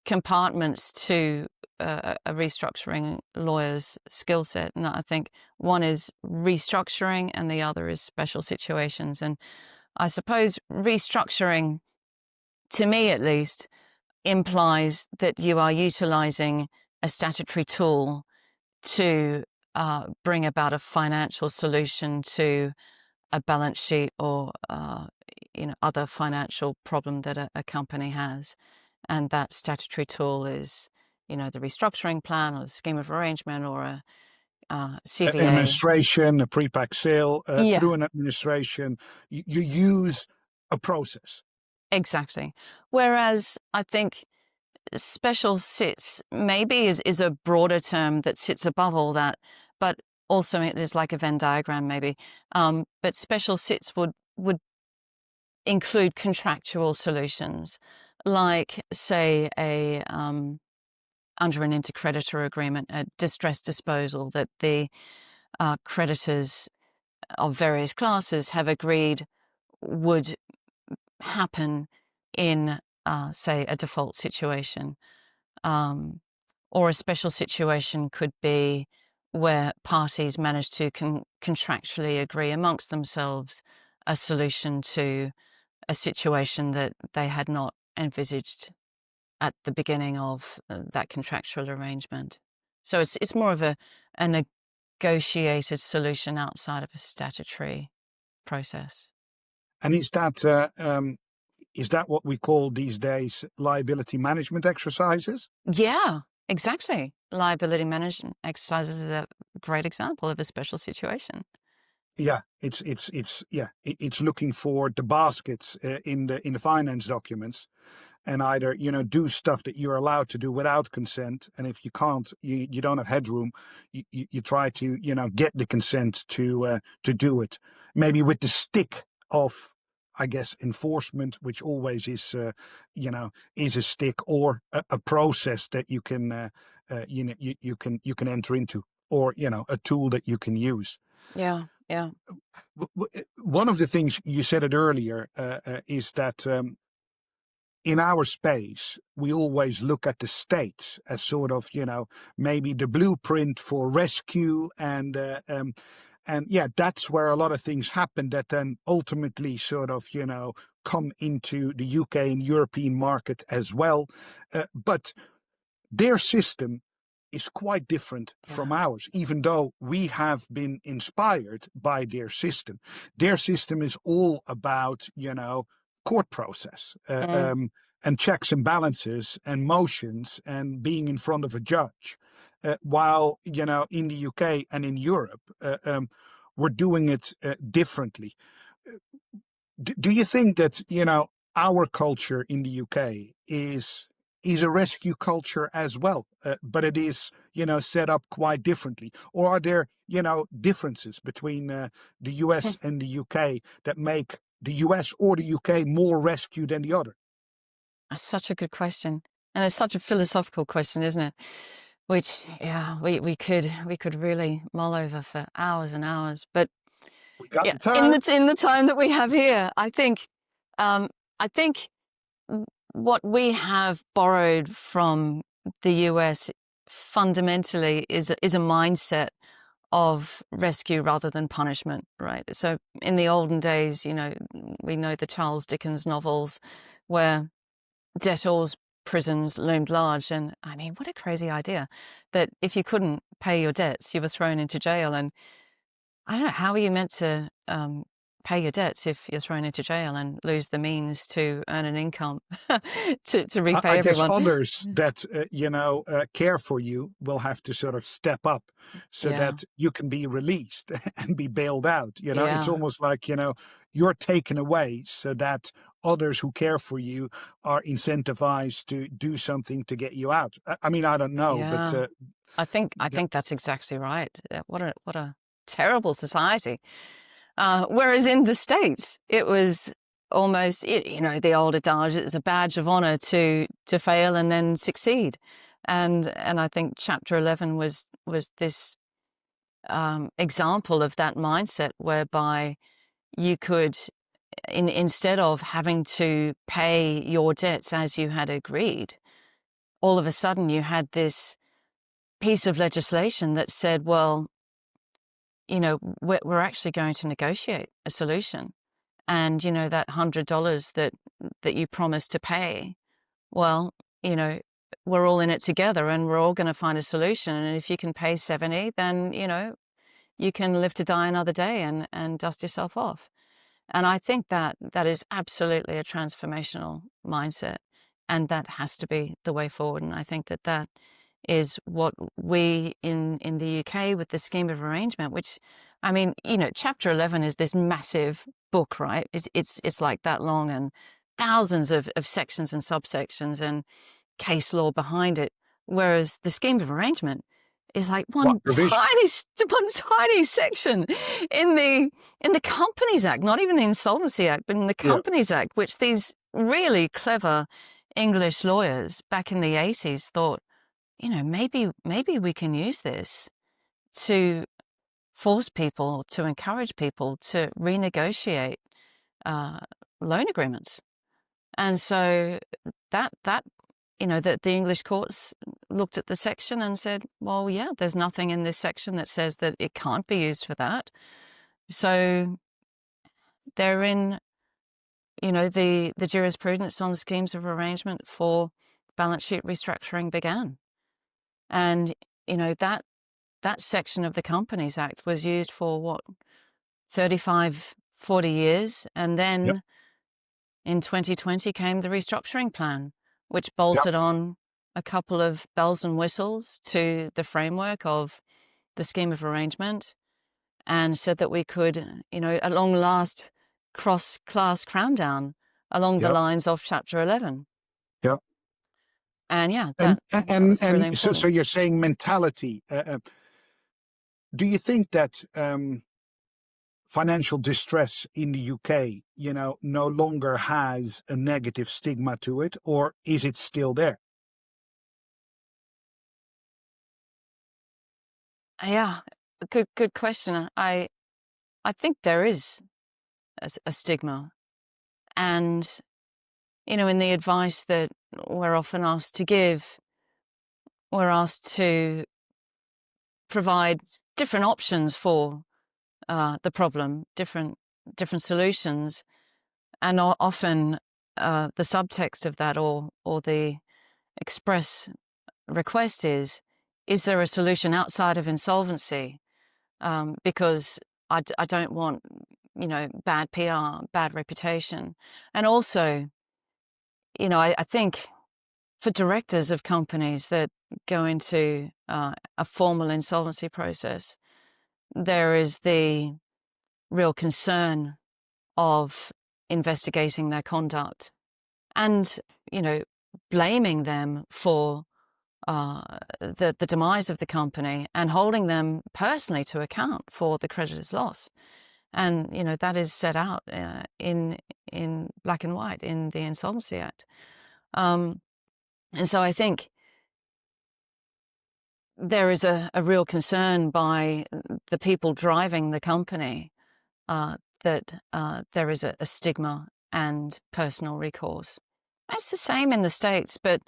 compartments to a restructuring lawyer's skill set, and I think one is restructuring and the other is special situations. And I suppose restructuring, to me at least, implies that you are utilizing a statutory tool to bring about a financial solution to a balance sheet or other financial problem that a company has. And that statutory tool is the restructuring plan or the scheme of arrangement or a CVA. Administration, a pre-pack sale, Yeah, through an administration, you use a process. exactly. Whereas I think special sits maybe is a broader term that sits above all that, but also it is like a Venn diagram maybe. But special sits would include contractual solutions, like say under an intercreditor agreement, a distress disposal that the creditors of various classes have agreed would happen in, say, a default situation. Or a special situation could be where parties manage to contractually agree amongst themselves a solution to a situation that they had not envisaged at the beginning of that contractual arrangement. So it's more of a negotiated solution outside of a statutory process. And is that what we call these days liability management exercises? Yeah, exactly. Liability management exercises is a great example of a special situation. Yeah, it's looking for the baskets in the finance documents, and either do stuff that you're allowed to do without consent, and if you can't, you don't have headroom, you try to get the consent to do it, maybe with the stick of, I guess, enforcement, which always is is a stick or a process that you can you can enter into, or a tool that you can use. Yeah, yeah. One of the things you said it earlier is that in our space, we always look at the states as sort of, maybe the blueprint for rescue and yeah, that's where a lot of things happen that then ultimately sort of, come into the UK and European market as well. But their system is quite different from Yeah. ours, even though we have been inspired by their system. Their system is all about, court process and checks and balances and motions and being in front of a judge. While, in the UK and in Europe, we're doing it differently. Do you think that, our culture in the UK is a rescue culture as well, but it is, set up quite differently? Or are there, differences between the US and the UK that make the US or the UK more rescue than the other? That's such a good question. And it's such a philosophical question, isn't it? Which, yeah, we could really mull over for hours and hours. But We got yeah, the time. in the time that we have here, um, I think what we have borrowed from the US fundamentally is a mindset of rescue rather than punishment, right? So in the olden days, we know the Charles Dickens novels where debtors' prisons loomed large. And I mean, what a crazy idea that if you couldn't pay your debts, you were thrown into jail. And I don't know, how are you meant to pay your debts if you're thrown into jail and lose the means to earn an income to repay I guess everyone? others that care for you will have to sort of step up so Yeah, that you can be released and be bailed out. It's yeah, almost like you're taken away so that others who care for you are incentivized to do something to get you out. I mean, I don't know, but yeah. I yeah, think that's exactly right. What a terrible society. Whereas in the States, it was almost, the old adage, it's a badge of honor to fail and then succeed. And I think Chapter 11 was this example of that mindset whereby you could, instead of having to pay your debts as you had agreed, all of a sudden you had this piece of legislation that said, well, we're actually going to negotiate a solution. And, that $100 that you promised to pay, well, we're all in it together and we're all going to find a solution. And if you can pay 70, then, you can live to die another day and dust yourself off. And I think that is absolutely a transformational mindset. And that has to be the way forward. And I think that is what we in the UK with the scheme of arrangement, which, I mean, Chapter 11 is this massive book, right? It's like that long and thousands of sections and subsections and case law behind it. Whereas the scheme of arrangement is like one one provision. tiny section in the Companies Act, not even the Insolvency Act, but in the Yeah, Companies Act, which these really clever English lawyers back in the 80s thought, maybe we can use this to force people, to encourage people to renegotiate uh, loan agreements. And so that the English courts looked at the section and said, well, yeah, there's nothing in this section that says that it can't be used for that. So therein, the jurisprudence on schemes of arrangement for balance sheet restructuring began. And, that section of the Companies Act was used for 35, 40 years. And yeah, then in 2020 came the restructuring plan, which yeah, bolted on a couple of bells and whistles to the framework of the scheme of arrangement and said that we could, at long last, cross-class crown down along the yeah, lines of Chapter 11. yeah. And yeah, And that and was really and so important. you're saying mentality. Do you think that financial distress in the UK, no longer has a negative stigma to it, or is it still there? Yeah, good question. I think there is a stigma. And in the advice that we're often asked to give, we're asked to provide different options for the problem, different solutions, and often the subtext of that or the express request is there a solution outside of insolvency? Because I don't want, bad PR, bad reputation. And also, I think for directors of companies that go into a formal insolvency process, there is the real concern of investigating their conduct and, blaming them for the demise of the company and holding them personally to account for the creditor's loss. And, that is set out in black and white in the Insolvency Act. And so I think there is a real concern by the people driving the company that there is a stigma and personal recourse. It's the same in the States, but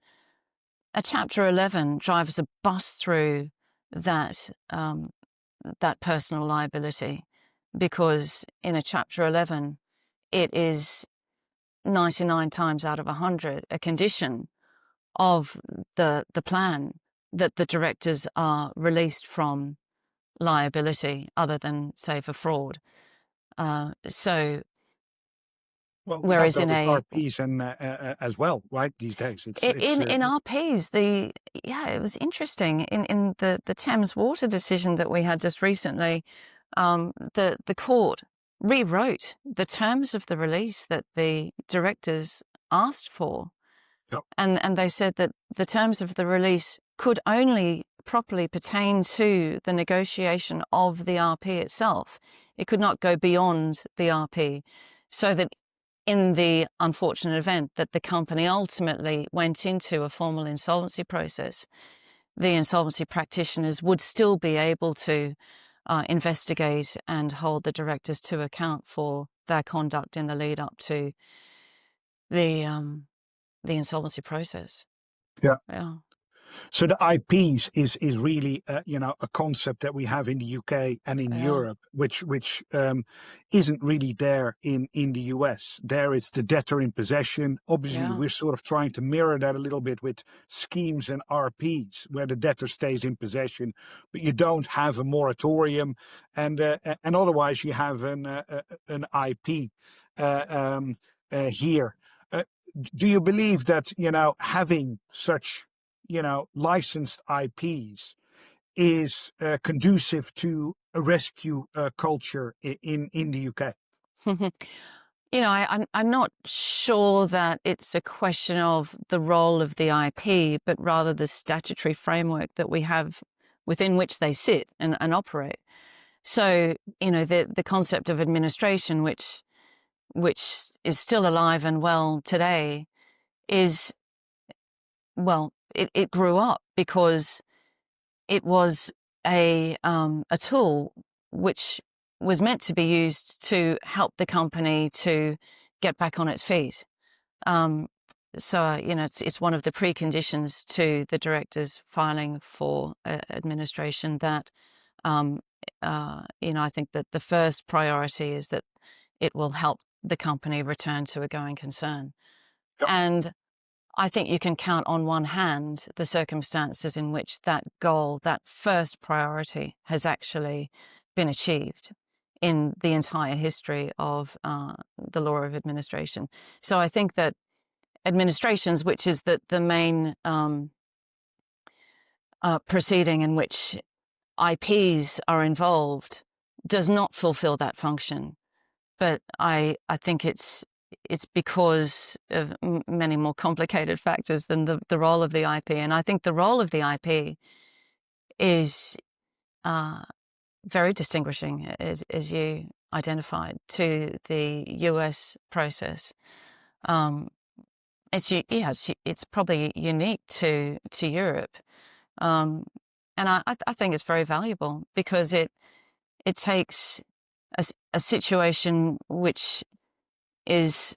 a Chapter 11 drives a bus through that personal liability, because in a Chapter 11, it is 99 times out of 100 a condition of the plan that the directors are released from liability, other than, say, for fraud. Well, we have Whereas that in with a RPs and as well, right? These days, in RPs, it was interesting in the Thames Water decision that we had just recently. The court rewrote the terms of the release that the directors asked for. Yep. And they said that the terms of the release could only properly pertain to the negotiation of the RP itself. It could not go beyond the RP, so that in the unfortunate event that the company ultimately went into a formal insolvency process, the insolvency practitioners would still be able to investigate and hold the directors to account for their conduct in the lead up to the insolvency process. Yeah. Yeah. So the IPs is really a concept that we have in the UK and in Europe, which isn't really there in the US. There it's the debtor in possession. Obviously, we're sort of trying to mirror that a little bit with schemes and RPs, where the debtor stays in possession, but you don't have a moratorium, and otherwise you have an IP here. Do you believe that having such licensed IPs is conducive to a rescue culture in the UK? I'm not sure that it's a question of the role of the IP, but rather the statutory framework that we have within which they sit and operate. So, the concept of administration, which is still alive and well today, is, well, it grew up because it was a tool which was meant to be used to help the company to get back on its feet. So, it's one of the preconditions to the directors filing for administration that, I think that the first priority is that it will help the company return to a going concern. Yep. And I think you can count on one hand the circumstances in which that goal, that first priority, has actually been achieved in the entire history of the law of administration. So I think that administrations, which is the main proceeding in which IPs are involved, does not fulfill that function. But I think it's because of many more complicated factors than the role of the IP. And I think the role of the IP is very distinguishing, as you identified, to the US process. It's probably unique to Europe. And I think it's very valuable because it takes a situation which is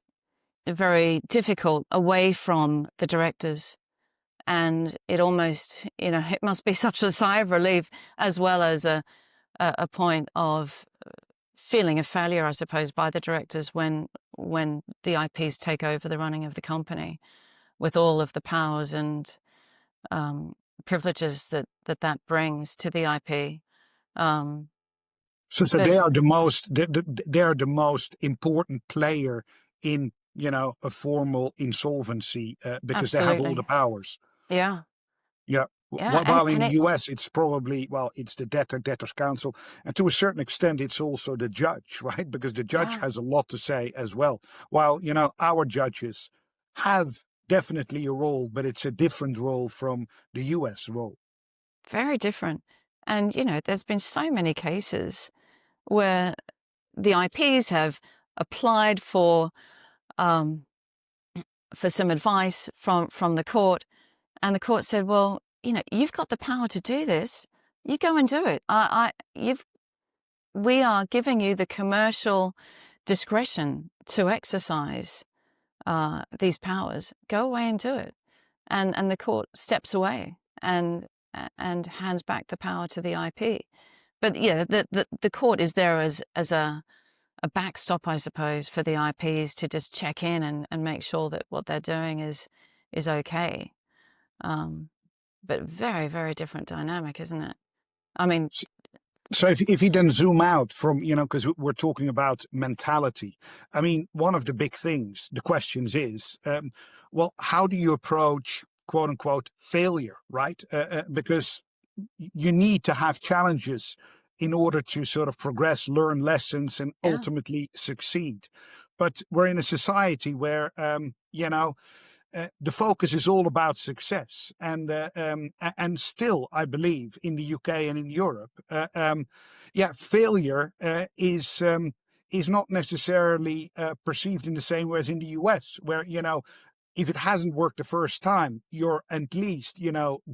very difficult away from the directors. And it almost, it must be such a sigh of relief, as well as a point of feeling of failure, I suppose, by the directors when the IPs take over the running of the company, with all of the powers and privileges that brings to the IP. So they are the most they are the most important player in a formal insolvency because they have all the Absolutely. powers. Yeah. Yeah. Yeah. While in And the it's, US, it's probably, it's the debtor's counsel. And to a certain extent, it's also the judge, right? Because the judge yeah, has a lot to say as well. While, our judges have definitely a role, but it's a different role from the US role. very different. And, there's been so many cases where the IPs have applied for some advice from the court, and the court said, well, you've got the power to do this. You go and do it. We are giving you the commercial discretion to exercise these powers. Go away and do it. And the court steps away and hands back the power to the IP. But yeah, the court is there as a backstop, I suppose, for the IPs to just check in and make sure that what they're doing is okay. But very, very different dynamic, isn't it? I mean, So if you then zoom out from, because we're talking about mentality, I mean, one of the big things, the questions is, well, how do you approach quote unquote failure, right? Because you need to have challenges in order to sort of progress, learn lessons, and yeah. ultimately succeed. But we're in a society where, the focus is all about success, and still, I believe, in the UK and in Europe, failure is not necessarily perceived in the same way as in the US, where if it hasn't worked the first time, you're at least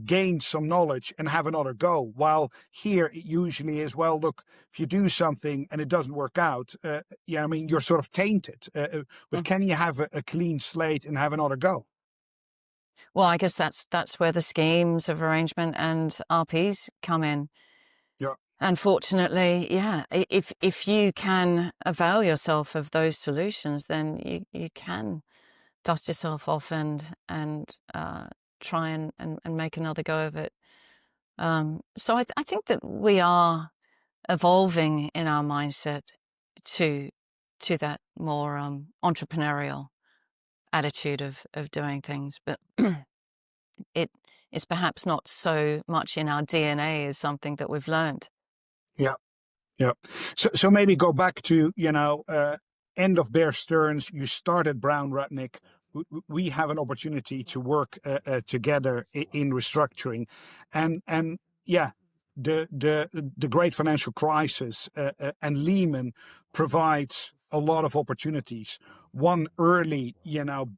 gained some knowledge and have another go. While here it usually is, well, look, if you do something and it doesn't work out, you're sort of tainted. But can you have a clean slate and have another go? Well, I guess that's where the schemes of arrangement and RPs come in. Yeah. Unfortunately, yeah. If you can avail yourself of those solutions, then you can dust yourself off and try and make another go of it. So I think that we are evolving in our mindset to that more entrepreneurial attitude of doing things, but it is perhaps not so much in our DNA as something that we've learned. Yeah. Yeah. So maybe go back to, end of Bear Stearns, you started Brown Rudnick. We have an opportunity to work together in restructuring. And yeah, the great financial crisis and Lehman provides a lot of opportunities. One early,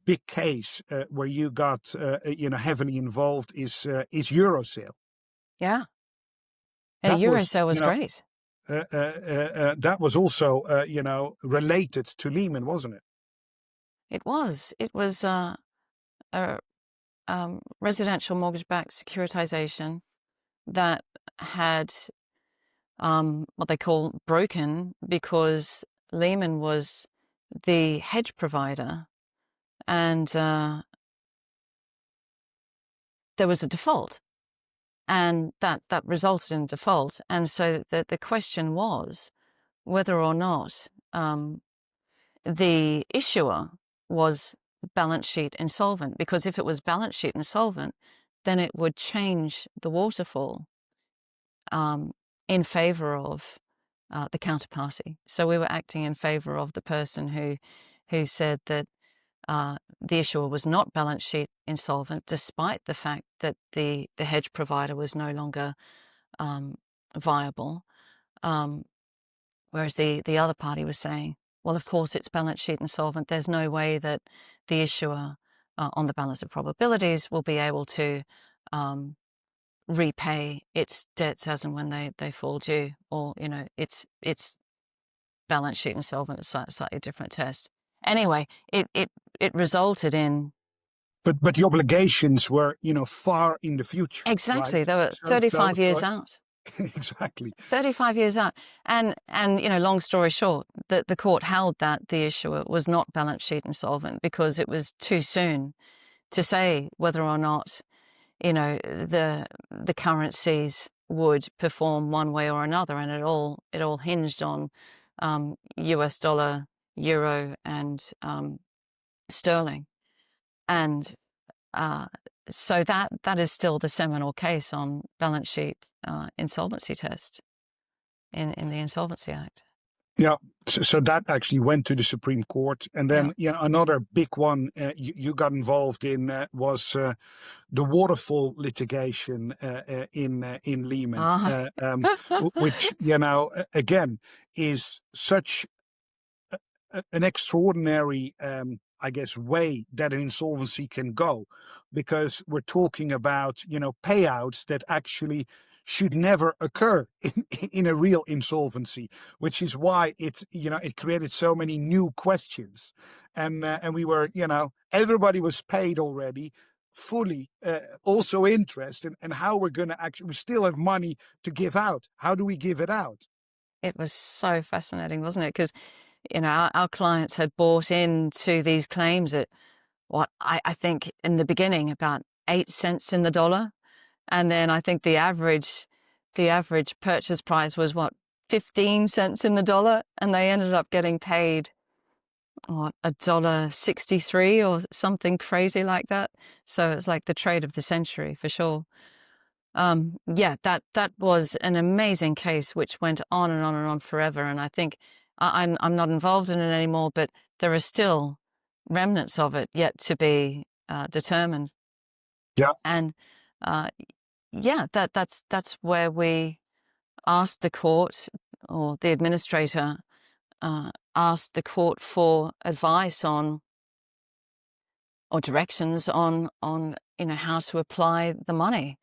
big case where you got, heavily involved is Eurosale. Yeah. That was, Eurosale was great. that was also, related to Lehman, wasn't it? It was. It was a residential mortgage-backed securitization that had what they call broken because Lehman was the hedge provider, and there was a default, and that resulted in default. And so the question was whether or not the issuer was balance sheet insolvent, because if it was balance sheet insolvent, then it would change the waterfall in favor of the counterparty. So we were acting in favor of the person who said that the issuer was not balance sheet insolvent, despite the fact that the hedge provider was no longer viable. Whereas the other party was saying, well, of course it's balance sheet insolvent. There's no way that the issuer, on the balance of probabilities, will be able to repay its debts as and when they fall due, or it's balance sheet insolvent. It's a slightly different test. Anyway, it it resulted in. But the obligations were, far in the future. Exactly. Right? They were 35 years out. Exactly. 35 years out. And long story short, the court held that the issuer was not balance sheet insolvent because it was too soon to say whether or not, the currencies would perform one way or another. And it all hinged on US dollar, euro, and sterling. And so that is still the seminal case on balance sheet insolvency test in the Insolvency Act. Yeah, so that actually went to the Supreme Court, and then another big one you got involved in was the waterfall litigation in Lehman, which again is such an extraordinary I guess way that an insolvency can go, because we're talking about payouts that actually should never occur in a real insolvency, which is why it created so many new questions, and we were everybody was paid already fully, also interest, and how we're going to actually, we still have money to give out. How do we give it out? It was so fascinating, wasn't it? Because our clients had bought into these claims at what I think in the beginning about 8 cents in the dollar. And then I think the average purchase price was 15 cents in the dollar. And they ended up getting paid $1.63 or something crazy like that. So it's like the trade of the century for sure. That was an amazing case which went on and on and on forever. And I think I'm not involved in it anymore, but there are still remnants of it yet to be determined. Yeah. And that's where we asked the court, or the administrator asked the court for advice on, or directions on how to apply the money.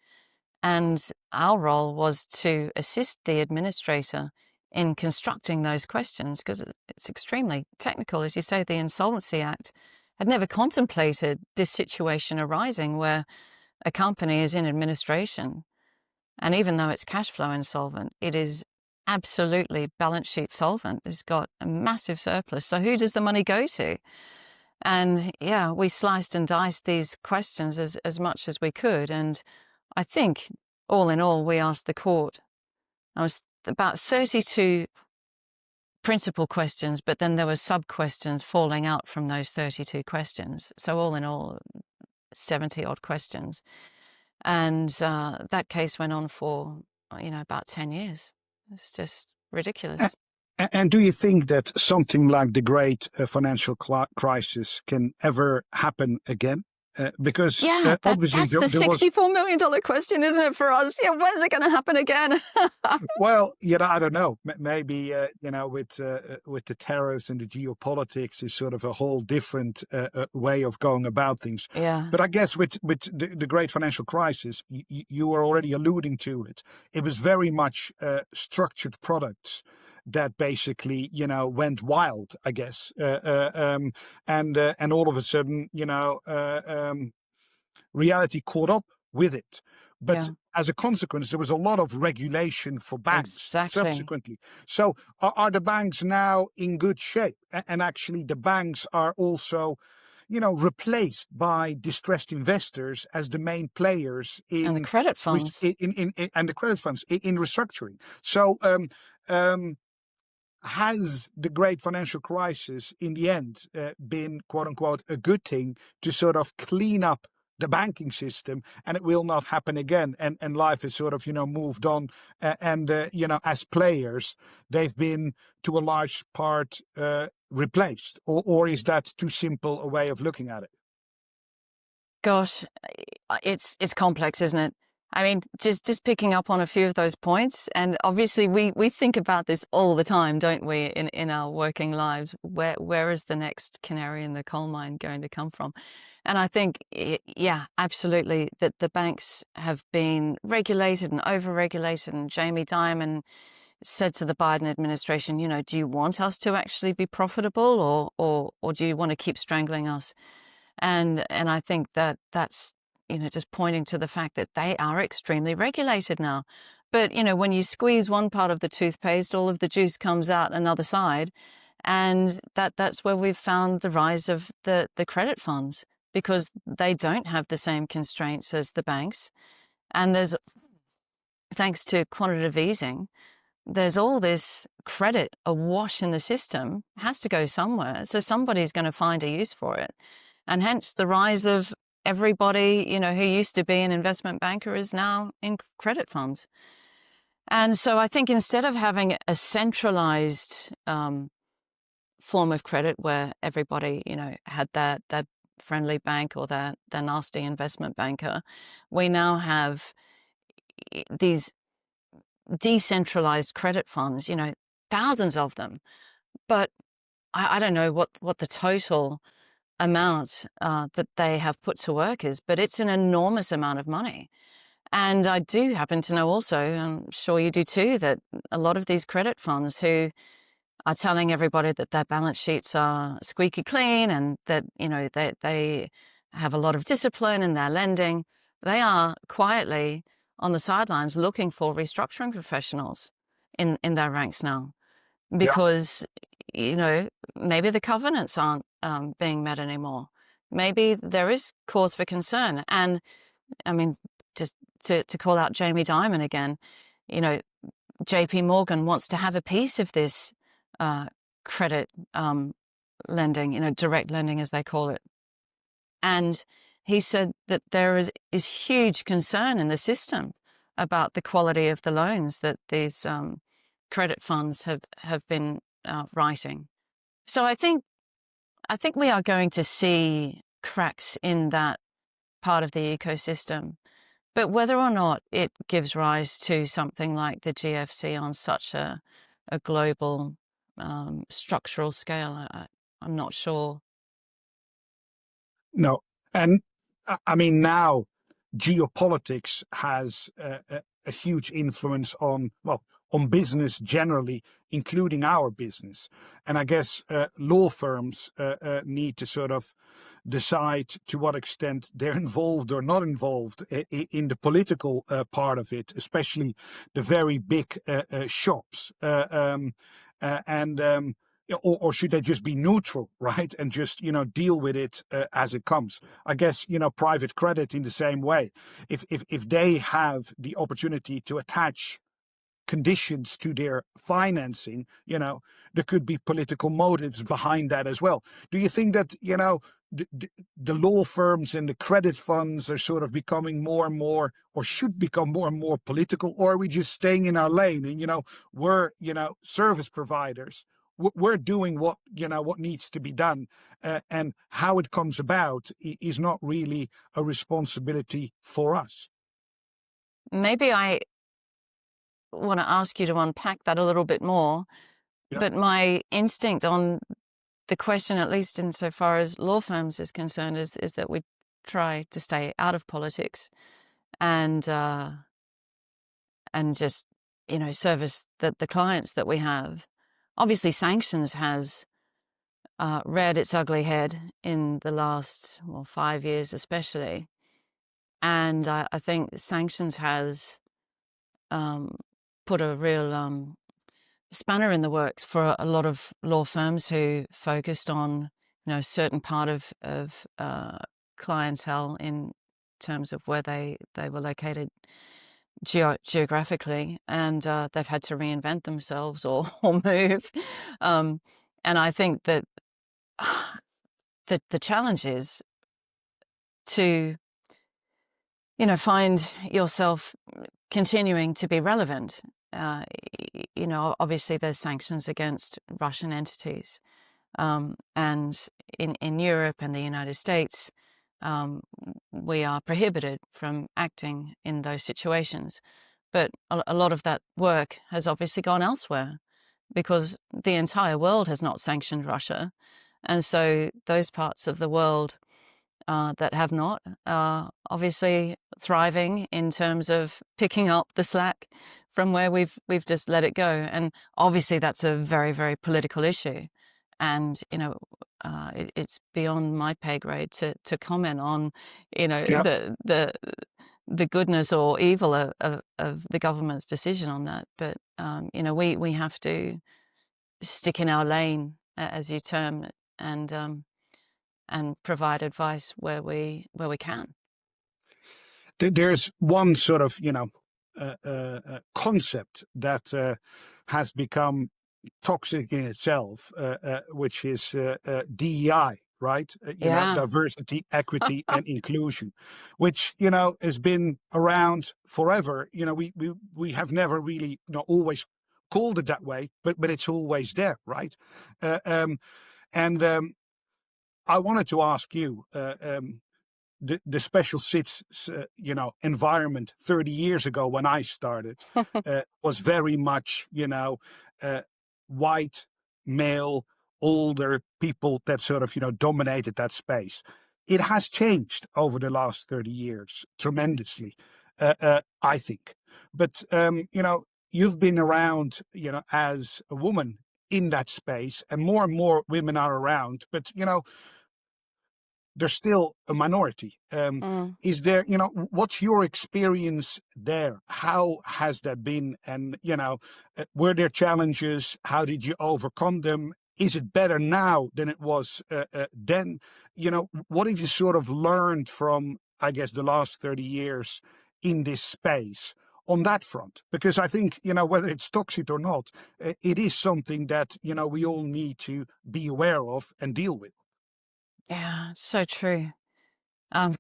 And our role was to assist the administrator in constructing those questions, because it's extremely technical. As you say, the Insolvency Act had never contemplated this situation arising where a company is in administration, and even though it's cash flow insolvent, it is absolutely balance sheet solvent. It's got a massive surplus. So who does the money go to? And we sliced and diced these questions as much as we could. And I think, all in all, we asked the court, I was about 32 principal questions, but then there were sub-questions falling out from those 32 questions. So all in all, 70-odd questions. And that case went on for, about 10 years. It's just ridiculous. And do you think that something like the great financial crisis can ever happen again? Because obviously that's the $64 million question, isn't it, for us? When's it going to happen again? Well, I don't know. Maybe with the tariffs and the geopolitics is sort of a whole different way of going about things. Yeah. But I guess with the great financial crisis, you were already alluding to it. It was very much structured products that basically, went wild, I guess, and all of a sudden, reality caught up with it. But as a consequence, there was a lot of regulation for banks subsequently. So are the banks now in good shape? And actually, the banks are also, replaced by distressed investors as the main players in and the credit funds and the credit funds in restructuring. So has the great financial crisis in the end been, quote unquote, a good thing to sort of clean up the banking system, and it will not happen again, and life is sort of moved on, and as players they've been to a large part replaced, or is that too simple a way of looking at it? Gosh, it's complex, isn't it? I mean, just picking up on a few of those points, and obviously we think about this all the time, don't we, in our working lives? Where is the next canary in the coal mine going to come from? And I think, absolutely, that the banks have been regulated and over-regulated, and Jamie Dimon said to the Biden administration, do you want us to actually be profitable, or do you want to keep strangling us? And I think that's just pointing to the fact that they are extremely regulated now. But when you squeeze one part of the toothpaste, all of the juice comes out another side, and that's where we've found the rise of the credit funds, because they don't have the same constraints as the banks. And there's, thanks to quantitative easing, there's all this credit awash in the system, has to go somewhere. So somebody's going to find a use for it. And hence the rise of everybody, who used to be an investment banker is now in credit funds. And so I think instead of having a centralized form of credit where everybody, had that friendly bank or that nasty investment banker, we now have these decentralized credit funds, thousands of them. But I don't know what the total amount that they have put to work is, but it's an enormous amount of money. And I do happen to know also, I'm sure you do too, that a lot of these credit funds who are telling everybody that their balance sheets are squeaky clean and that, they have a lot of discipline in their lending, they are quietly on the sidelines looking for restructuring professionals in their ranks now, because, maybe the covenants aren't being met anymore. Maybe there is cause for concern. And I mean, just to call out Jamie Dimon again, JP Morgan wants to have a piece of this credit lending, direct lending as they call it. And he said that there is huge concern in the system about the quality of the loans that these credit funds have been writing. So I think we are going to see cracks in that part of the ecosystem. But whether or not it gives rise to something like the GFC on such a global structural scale, I'm not sure. No. And I mean, now geopolitics has a huge influence on business generally, including our business. And I guess law firms need to sort of decide to what extent they're involved or not involved in the political part of it, especially the very big shops. Or should they just be neutral, right? And just, deal with it as it comes. I guess, private credit in the same way. If they have the opportunity to attach conditions to their financing, there could be political motives behind that as well. Do you think that, the law firms and the credit funds are sort of becoming more and more, or should become more and more political, or are we just staying in our lane and, we're, service providers? We're doing what needs to be done, and how it comes about is not really a responsibility for us. Maybe I want to ask you to unpack that a little bit more. Yeah. But my instinct on the question, at least insofar as law firms is concerned, is that we try to stay out of politics and just service the clients that we have. Obviously, sanctions has reared its ugly head in the last 5 years, especially, and I think sanctions has put a real spanner in the works for a lot of law firms who focused on a certain part of clientele in terms of where they were located geographically, and they've had to reinvent themselves or move. And I think that the challenge is to find yourself continuing to be relevant. Obviously there's sanctions against Russian entities, and in Europe and the United States, we are prohibited from acting in those situations. But a lot of that work has obviously gone elsewhere because the entire world has not sanctioned Russia. And so those parts of the world that have not are obviously thriving in terms of picking up the slack from where we've just let it go. And obviously that's a very, very political issue. And, it's beyond my pay grade to comment on, Yeah. the goodness or evil of the government's decision on that. But, we have to stick in our lane, as you term it, and provide advice where we can. There's one sort of, concept that has become toxic in itself, which is DEI, right? Yeah. Diversity, equity, and inclusion, which has been around forever. We have never really always called it that way, but it's always there, right? And I wanted to ask you. The special sits, environment 30 years ago when I started was very much, white, male, older people that sort of, dominated that space. It has changed over the last 30 years tremendously, I think. But, you've been around, as a woman in that space, and more women are around. But, they're still a minority. Is there, what's your experience there? How has that been? And, were there challenges? How did you overcome them? Is it better now than it was then? What have you sort of learned from, I guess, the last 30 years in this space on that front? Because I think, whether it's toxic or not, it is something that, we all need to be aware of and deal with. Yeah, so true.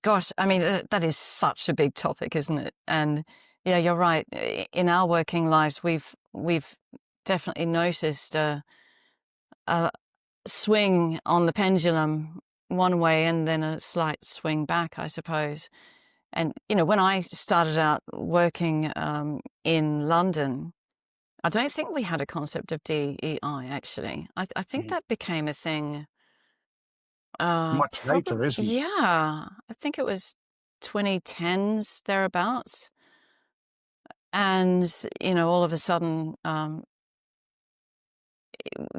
Gosh, I mean, that is such a big topic, isn't it? And yeah, you're right. In our working lives, we've definitely noticed a swing on the pendulum one way and then a slight swing back, I suppose. And, when I started out working in London, I don't think we had a concept of DEI, actually. I think that became a thing. Much later, isn't it? Yeah, I think it was 2010s thereabouts. And, all of a sudden,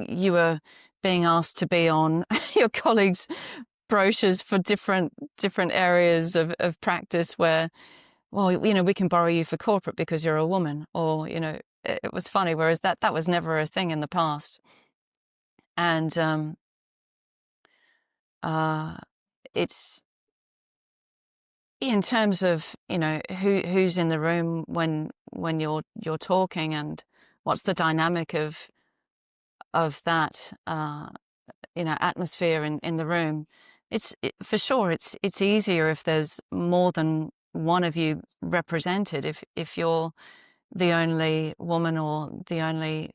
you were being asked to be on your colleagues' brochures for different areas of practice where, well, we can borrow you for corporate because you're a woman, or, it was funny, whereas that was never a thing in the past. And it's in terms of who's in the room when you're talking, and what's the dynamic of that atmosphere in the room. For sure it's easier if there's more than one of you represented. If you're the only woman or the only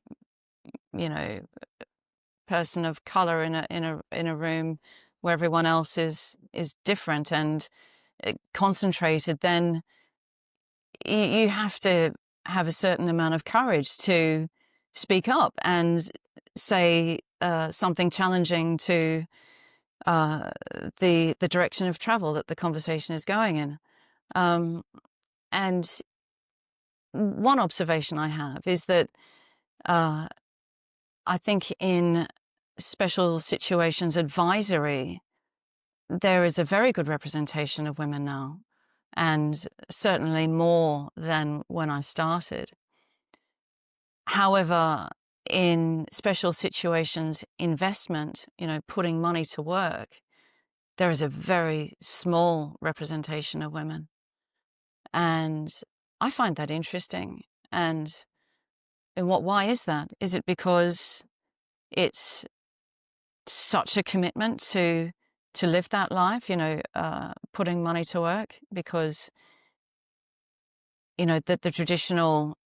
person of color in a room where everyone else is different and concentrated, then you have to have a certain amount of courage to speak up and say something challenging to the direction of travel that the conversation is going in. And one observation I have is that I think in special situations advisory, there is a very good representation of women now, and certainly more than when I started. However, in special situations investment, putting money to work, there is a very small representation of women. And I find that interesting. And why is that? Is it because it's such a commitment to live that life, putting money to work? Because, the traditional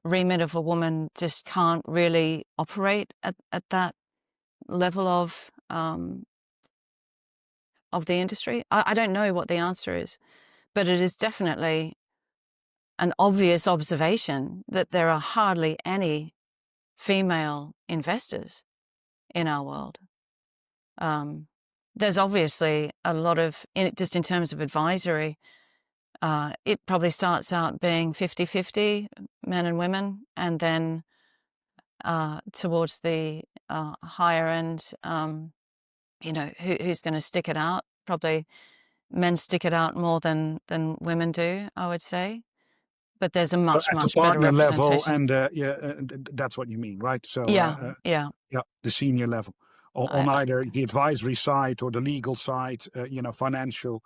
remit of a woman just can't really operate at that level of the industry. I don't know what the answer is, but it is definitely an obvious observation that there are hardly any female investors in our world. There's obviously a lot of, just in terms of advisory, It probably starts out being 50-50 men and women, and then towards the higher end, who's going to stick it out? Probably men stick it out more than women do, I would say. But there's a So much, at the much better partner level, representation. and that's what you mean, right? So Yeah, yeah. yeah, the senior level, on I, either the advisory side or the legal side, financial.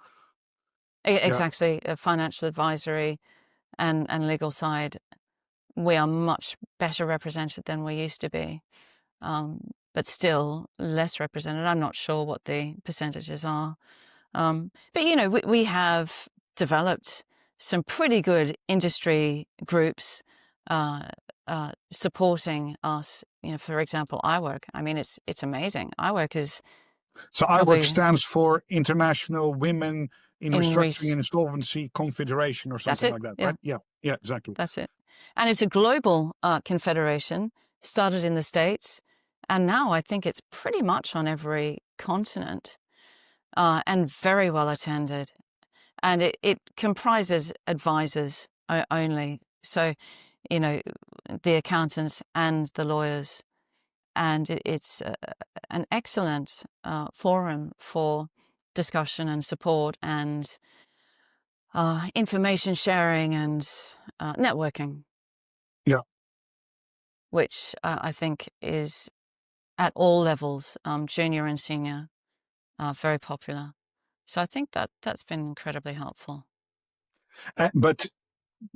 Yeah. exactly. Financial advisory and legal side, we are much better represented than we used to be. But still less represented. I'm not sure what the percentages are. But we have developed some pretty good industry groups supporting us. For example, IWIRC. I mean, it's amazing. IWIRC is So IWIRC probably stands for International Women in in Restructuring and Insolvency Confederation or that's something it. like that, Yeah, right? Yeah, yeah, exactly. that's it. And it's a global confederation, started in the States, and now I think it's pretty much on every continent, and very well attended. And it comprises advisors only. So, the accountants and the lawyers. And it's an excellent forum for discussion and support and information sharing and networking, Yeah. which I think is at all levels, junior and senior, very popular. So I think that's been incredibly helpful. But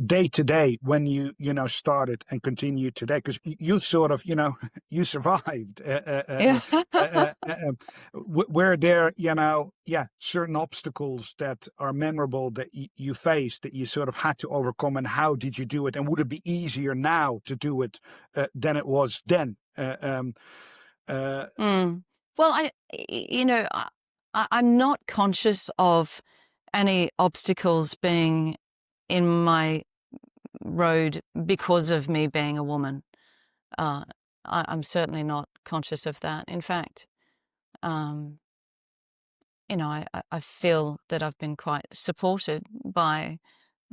day to day, when you started and continue today, because you sort of you survived. Yeah. Were there certain obstacles that are memorable that you faced that you sort of had to overcome, and how did you do it? And would it be easier now to do it than it was then? Well, I'm not conscious of any obstacles being in my road because of me being a woman. I'm certainly not conscious of that. In fact, I feel that I've been quite supported by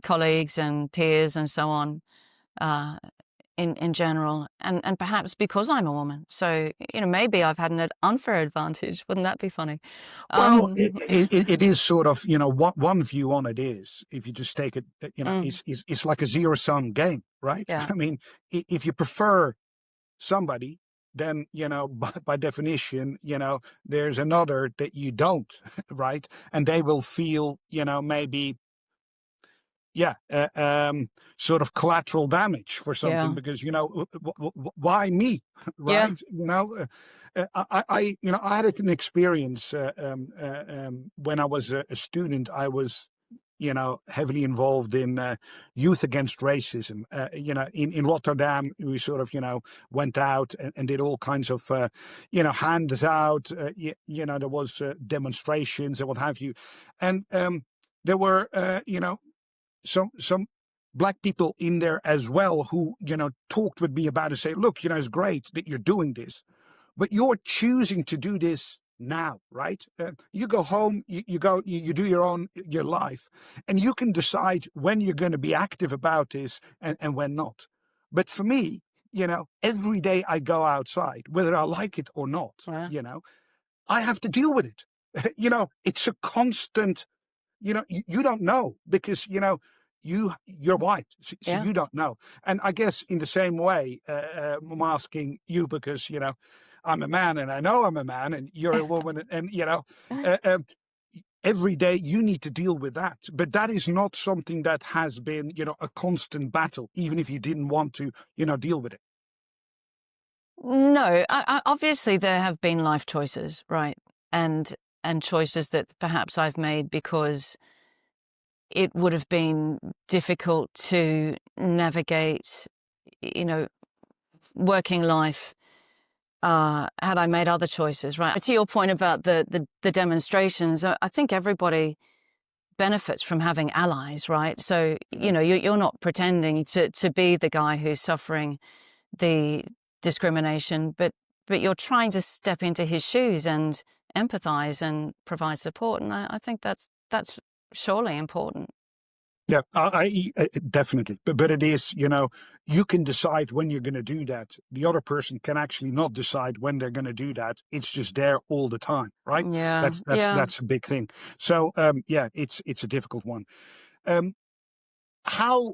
colleagues and peers and so on, in general, and perhaps because I'm a woman. So, maybe I've had an unfair advantage. Wouldn't that be funny? Well, Um, it is sort of, one view on it is, if you just take it, mm, it's like a zero-sum game, right? yeah, I mean, if you prefer somebody, then, by definition, there's another that you don't, right? And they will feel, maybe, sort of collateral damage for something, yeah, because why me, yeah, right? I had an experience when I was a student. I was heavily involved in youth against racism. In Rotterdam, we sort of went out and did all kinds of hands out. There was demonstrations and what have you, and there were some black people in there as well who talked with me about it, say, look, it's great that you're doing this, but you're choosing to do this now, right? You go home, you go, you do your life, and you can decide when you're going to be active about this and when not. But for me, every day I go outside, whether I like it or not, yeah, I have to deal with it. It's a constant. You don't know, because you're white, so yeah. you don't know. And I guess in the same way, I'm asking you because I'm a man, and I know I'm a man, and you're a woman, and every day you need to deal with that. But that is not something that has been a constant battle, even if you didn't want to deal with it. No, obviously there have been life choices, right? And choices that perhaps I've made because it would have been difficult to navigate, you know, working life, had I made other choices, right? To your point about the demonstrations, I think everybody benefits from having allies, right? So, you're not pretending to be the guy who's suffering the discrimination, but you're trying to step into his shoes and empathize and provide support. And I think that's surely important. Yeah, definitely. But it is, you can decide when you're going to do that. The other person can actually not decide when they're going to do that. It's just there all the time, right? Yeah, That's a big thing. So yeah, it's a difficult one. How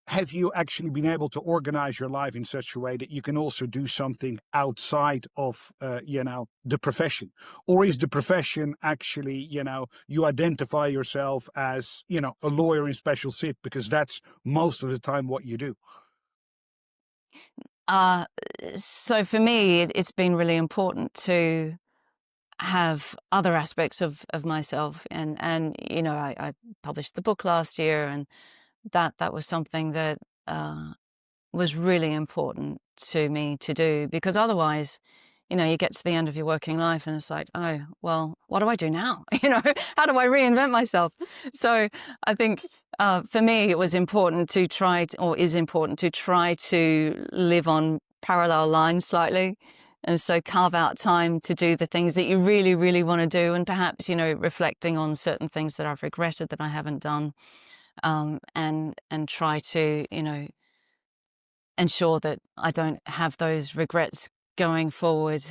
have you actually been able to organize your life in such a way that you can also do something outside of, the profession? Or is the profession actually, you identify yourself as, a lawyer in special sit because that's most of the time what you do? So for me, it's been really important to have other aspects of myself, and I published the book last year, and that was something that was really important to me to do, because otherwise, you get to the end of your working life and it's like, oh, well, what do I do now? How do I reinvent myself? So I think for me, it was important to is important to try to live on parallel lines slightly. And so carve out time to do the things that you really, really want to do. And perhaps, reflecting on certain things that I've regretted that I haven't done, and try to, ensure that I don't have those regrets going forward,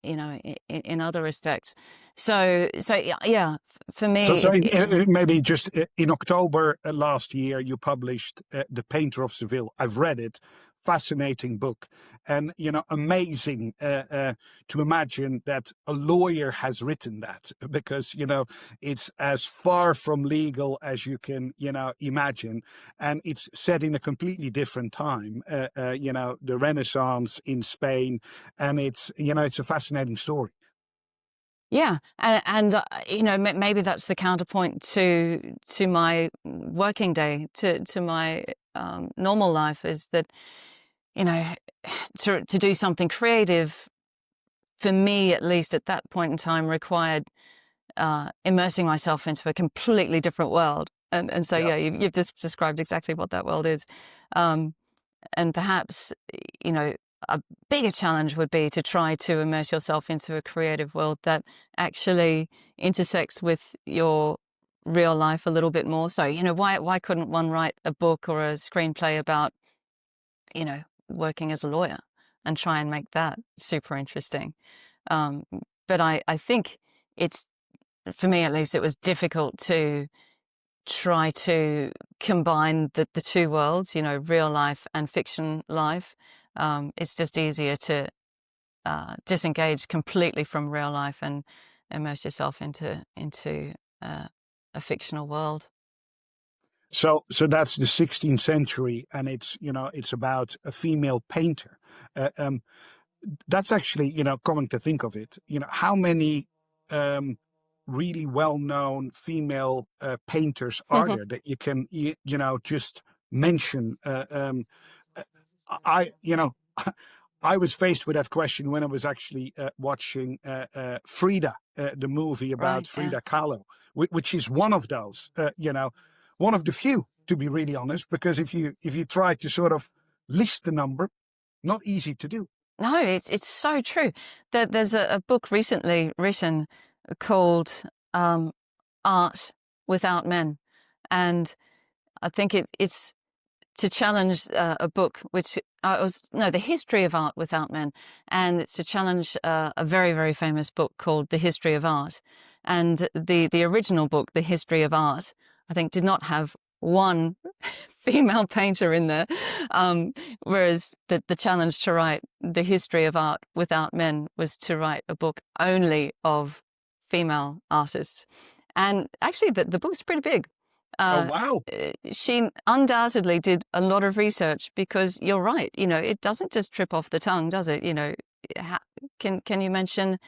in other respects. So yeah, for me, So maybe just in October last year, you published The Painter of Seville. I've read it. Fascinating book. And, amazing to imagine that a lawyer has written that, because, it's as far from legal as you can, imagine. And it's set in a completely different time, the Renaissance in Spain. And it's a fascinating story. yeah, and maybe that's the counterpoint to my working day, to my normal life, is that, to do something creative, for me at least at that point in time, required immersing myself into a completely different world. And so, Yeah. yeah, you've just described exactly what that world is. And perhaps, a bigger challenge would be to try to immerse yourself into a creative world that actually intersects with your real life a little bit more. So, why couldn't one write a book or a screenplay about, working as a lawyer, and try and make that super interesting? But I think it's, for me at least, it was difficult to try to combine the two worlds, real life and fiction life. It's just easier to disengage completely from real life and immerse yourself into a fictional world. So that's the 16th century, and it's about a female painter. Uh, um, that's actually, coming to think of it, how many really well-known female painters are there that you can, just mention? Uh, I, I was faced with that question when I was actually watching Frida, the movie about Right, yeah. Frida Kahlo, which is one of those, one of the few, to be really honest, because if you try to sort of list the number, not easy to do. No, it's so true. There's a book recently written called Art Without Men. And I think it's to challenge a book which the history of art without men, and it's to challenge a very, very famous book called The History of Art. And the original book, The History of Art, I think did not have one female painter in there, whereas the challenge to write The History of Art Without Men was to write a book only of female artists. And actually the book's pretty big. Oh, wow. She undoubtedly did a lot of research, because you're right, it doesn't just trip off the tongue, does it? Can you mention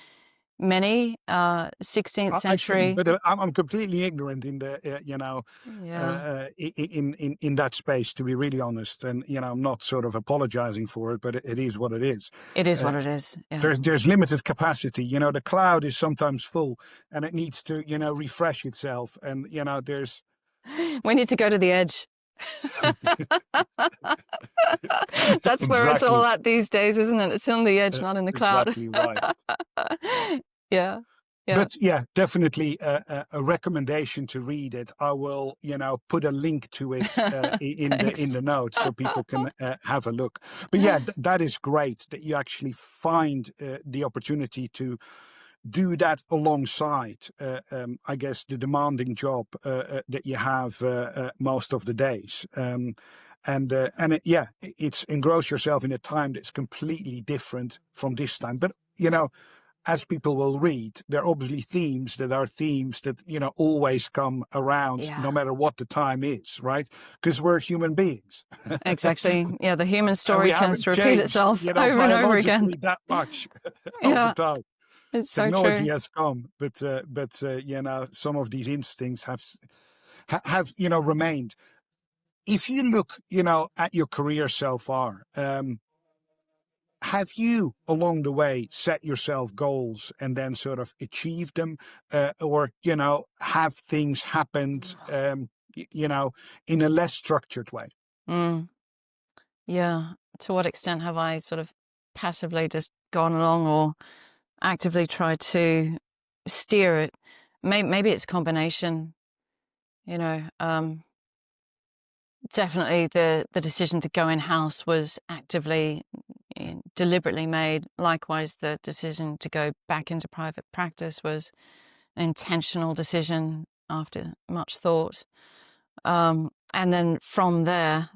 many 16th I can, century? but I'm completely ignorant in the, Yeah, in that space, to be really honest. And, I'm not sort of apologizing for it, but it is what it is. it is Uh, what it is. Yeah. there's limited capacity. The cloud is sometimes full and it needs to, refresh itself. And, there's. We need to go to the edge. That's where it's all Exactly. at these days, isn't it? It's on the edge, not in the cloud. Exactly right. Yeah. Yeah. But yeah, definitely a recommendation to read it. I will, put a link to it in the notes so people can have a look. But yeah, that is great that you actually find the opportunity to do that alongside, I guess, the demanding job that you have most of the days. It's engross yourself in a time that's completely different from this time. But as people will read, there are obviously themes that always come around, no matter what the time is, right? Because we're human beings. Exactly. Yeah, the human And story we tends haven't to repeat changed, itself over and over again. biologically that much over Yeah, time. it's so Technology true. has come, but some of these instincts have remained. If you look, at your career so far, have you along the way set yourself goals and then sort of achieved them, or have things happened, in a less structured way? Mm, yeah. To what extent have I sort of passively just gone along or actively tried to steer it? Maybe it's a combination, definitely the decision to go in-house was actively, deliberately made. Likewise, the decision to go back into private practice was an intentional decision after much thought. And then from there,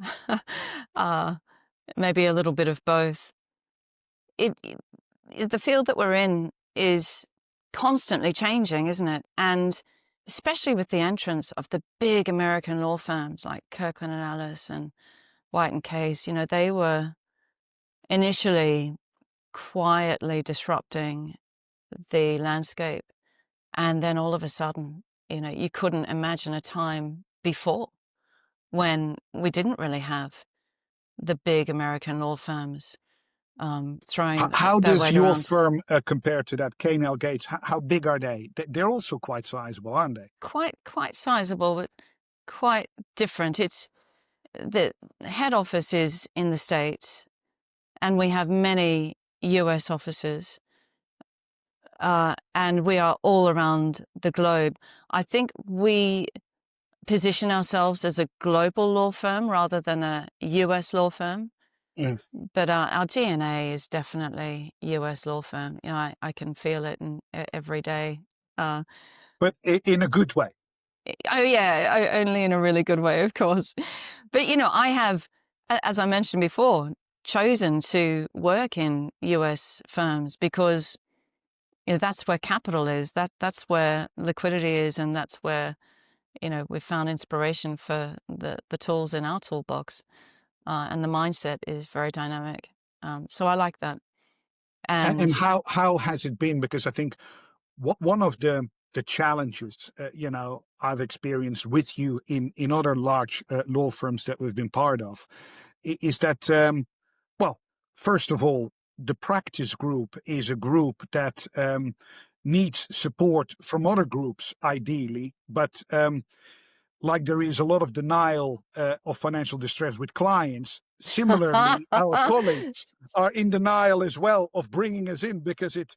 maybe a little bit of both. The field that we're in is constantly changing, isn't it? And especially with the entrance of the big American law firms like Kirkland and Ellis and White and Case, they were initially quietly disrupting the landscape. And then all of a sudden, you couldn't imagine a time before when we didn't really have the big American law firms throwing How their does weight your around. firm compare to that? K&L Gates, how big are they? They're also quite sizable, aren't they? Quite sizable, but quite different. It's the head office is in the States, and we have many US offices, and we are all around the globe. I think we position ourselves as a global law firm rather than a US law firm. Yes. But our DNA is definitely US law firm. I can feel it every day. But in a good way. Oh yeah, only in a really good way, of course. But I have, as I mentioned before, chosen to work in US firms because that's where capital is. That's where liquidity is, and that's where we've found inspiration for the tools in our toolbox, and the mindset is very dynamic. So I like that. And And how has it been? Because I think one of the challenges, I've experienced with you in other large law firms that we've been part of, is that, well, first of all, the practice group is a group that needs support from other groups, ideally, but like there is a lot of denial of financial distress with clients. Similarly, our colleagues are in denial as well of bringing us in because it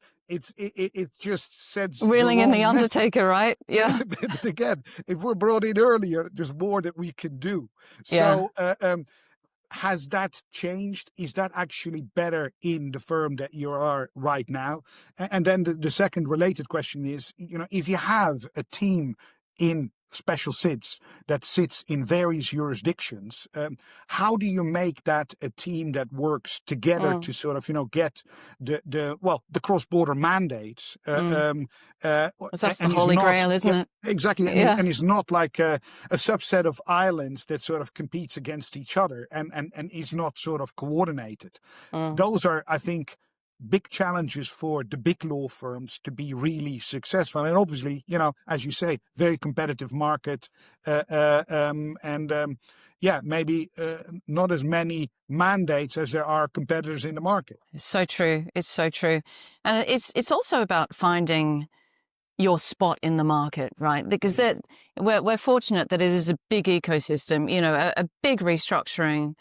just sends the reeling in the wrong message. Undertaker, right? Yeah. But again, if we're brought in earlier, there's more that we can do. Yeah. So has that changed? Is that actually better in the firm that you are right now? And then the second related question is, if you have a team in special sits that sits in various jurisdictions, how do you make that a team that works together to sort of get the cross-border mandates? That's the And is holy not grail, isn't it? exactly, Yeah. and it's not like a subset of islands that sort of competes against each other and is not sort of coordinated. Those are, I think, big challenges for the big law firms to be really successful. And obviously, as you say, very competitive market, maybe not as many mandates as there are competitors in the market. It's so true. It's so true. And it's also about finding your spot in the market, right? Because we're fortunate that it is a big ecosystem. A big restructuring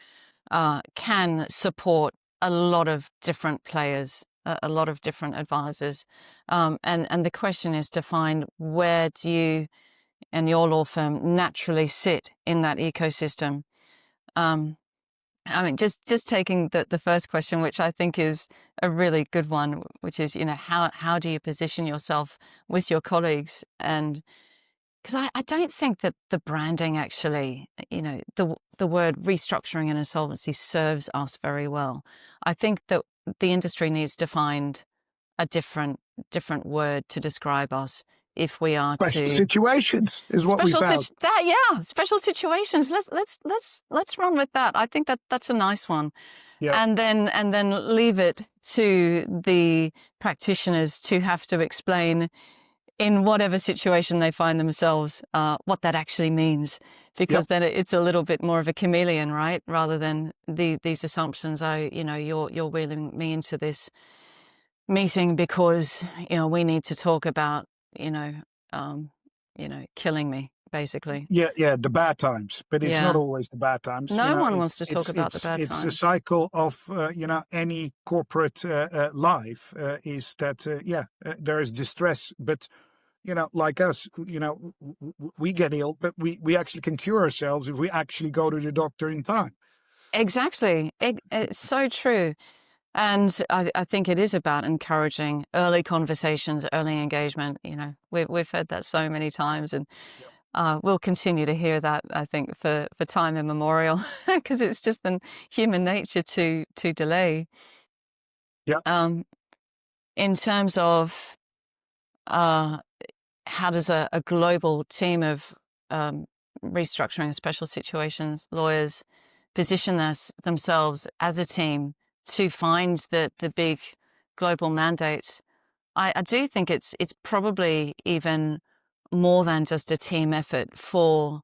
can support a lot of different players a lot of different advisors. And the question is to find, where do you and your law firm naturally sit in that ecosystem? I mean, just taking the first question, which I think is a really good one, which is, how do you position yourself with your colleagues? And because I don't think that the branding actually, the word restructuring and insolvency serves us very well. I think that the industry needs to find a different word to describe us if we are Special to situations is what we found. special situations. Let's run with that. I think that's a nice one. Yeah. And then leave it to the practitioners to have to explain in whatever situation they find themselves what that actually means, because then it's a little bit more of a chameleon, right? Rather than these assumptions. You're wheeling me into this meeting because we need to talk about killing me, basically. Yeah, the bad times, but it's not always the bad times. No one wants to talk about the bad times. It's a cycle of any corporate life is that there is distress, but like us, we get ill, but we actually can cure ourselves if we actually go to the doctor in time. Exactly, it's so true. And I think it is about encouraging early conversations, early engagement. We've heard that so many times, and we'll continue to hear that, I think, for time immemorial, because it's just in human nature to delay. Yeah. In terms of how does a global team of restructuring and special situations lawyers position themselves as a team to find the big global mandates? I do think it's probably even more than just a team effort for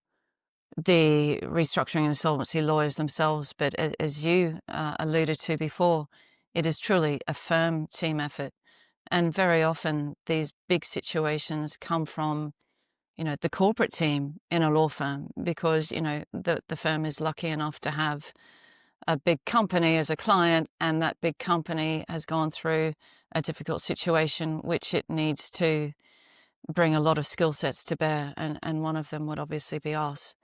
the restructuring and insolvency lawyers themselves, but as you alluded to before, it is truly a firm team effort. And very often these big situations come from the corporate team in a law firm, because the firm is lucky enough to have a big company as a client, and that big company has gone through a difficult situation which it needs to bring a lot of skill sets to bear, and one of them would obviously be us.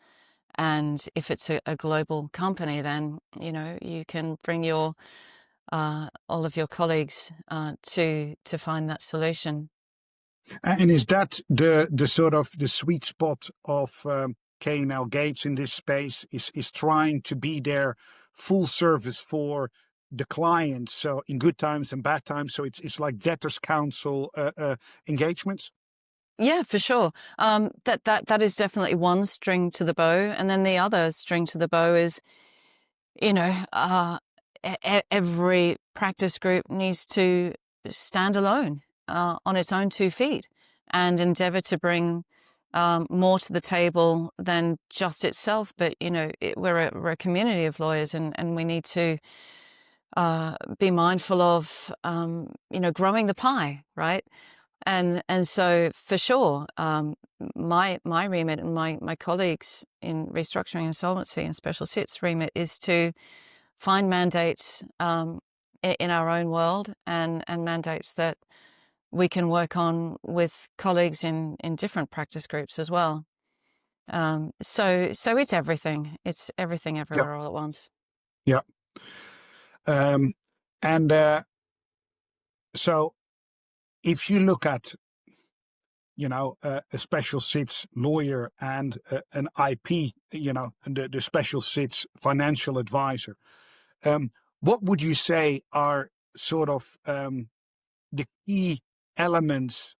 And if it's a global company, then you can bring your all of your colleagues to find that solution. And is that the sort of the sweet spot of K&L Gates in this space, is trying to be there full service for the clients, so in good times and bad times, so it's like debtors counsel engagements? Yeah, for sure. That is definitely one string to the bow, and then the other string to the bow is, every practice group needs to stand alone on its own 2 feet and endeavor to bring more to the table than just itself. But we're a community of lawyers, and we need to be mindful of growing the pie, right? And so for sure, my remit and my colleagues in restructuring, insolvency, and special sits remit is to find mandates in our own world, and mandates that we can work on with colleagues in different practice groups as well. So it's everything. It's everything everywhere all at once. Yeah. And so if you look at a special sits lawyer and an IP, the special sits financial advisor, what would you say are sort of the key elements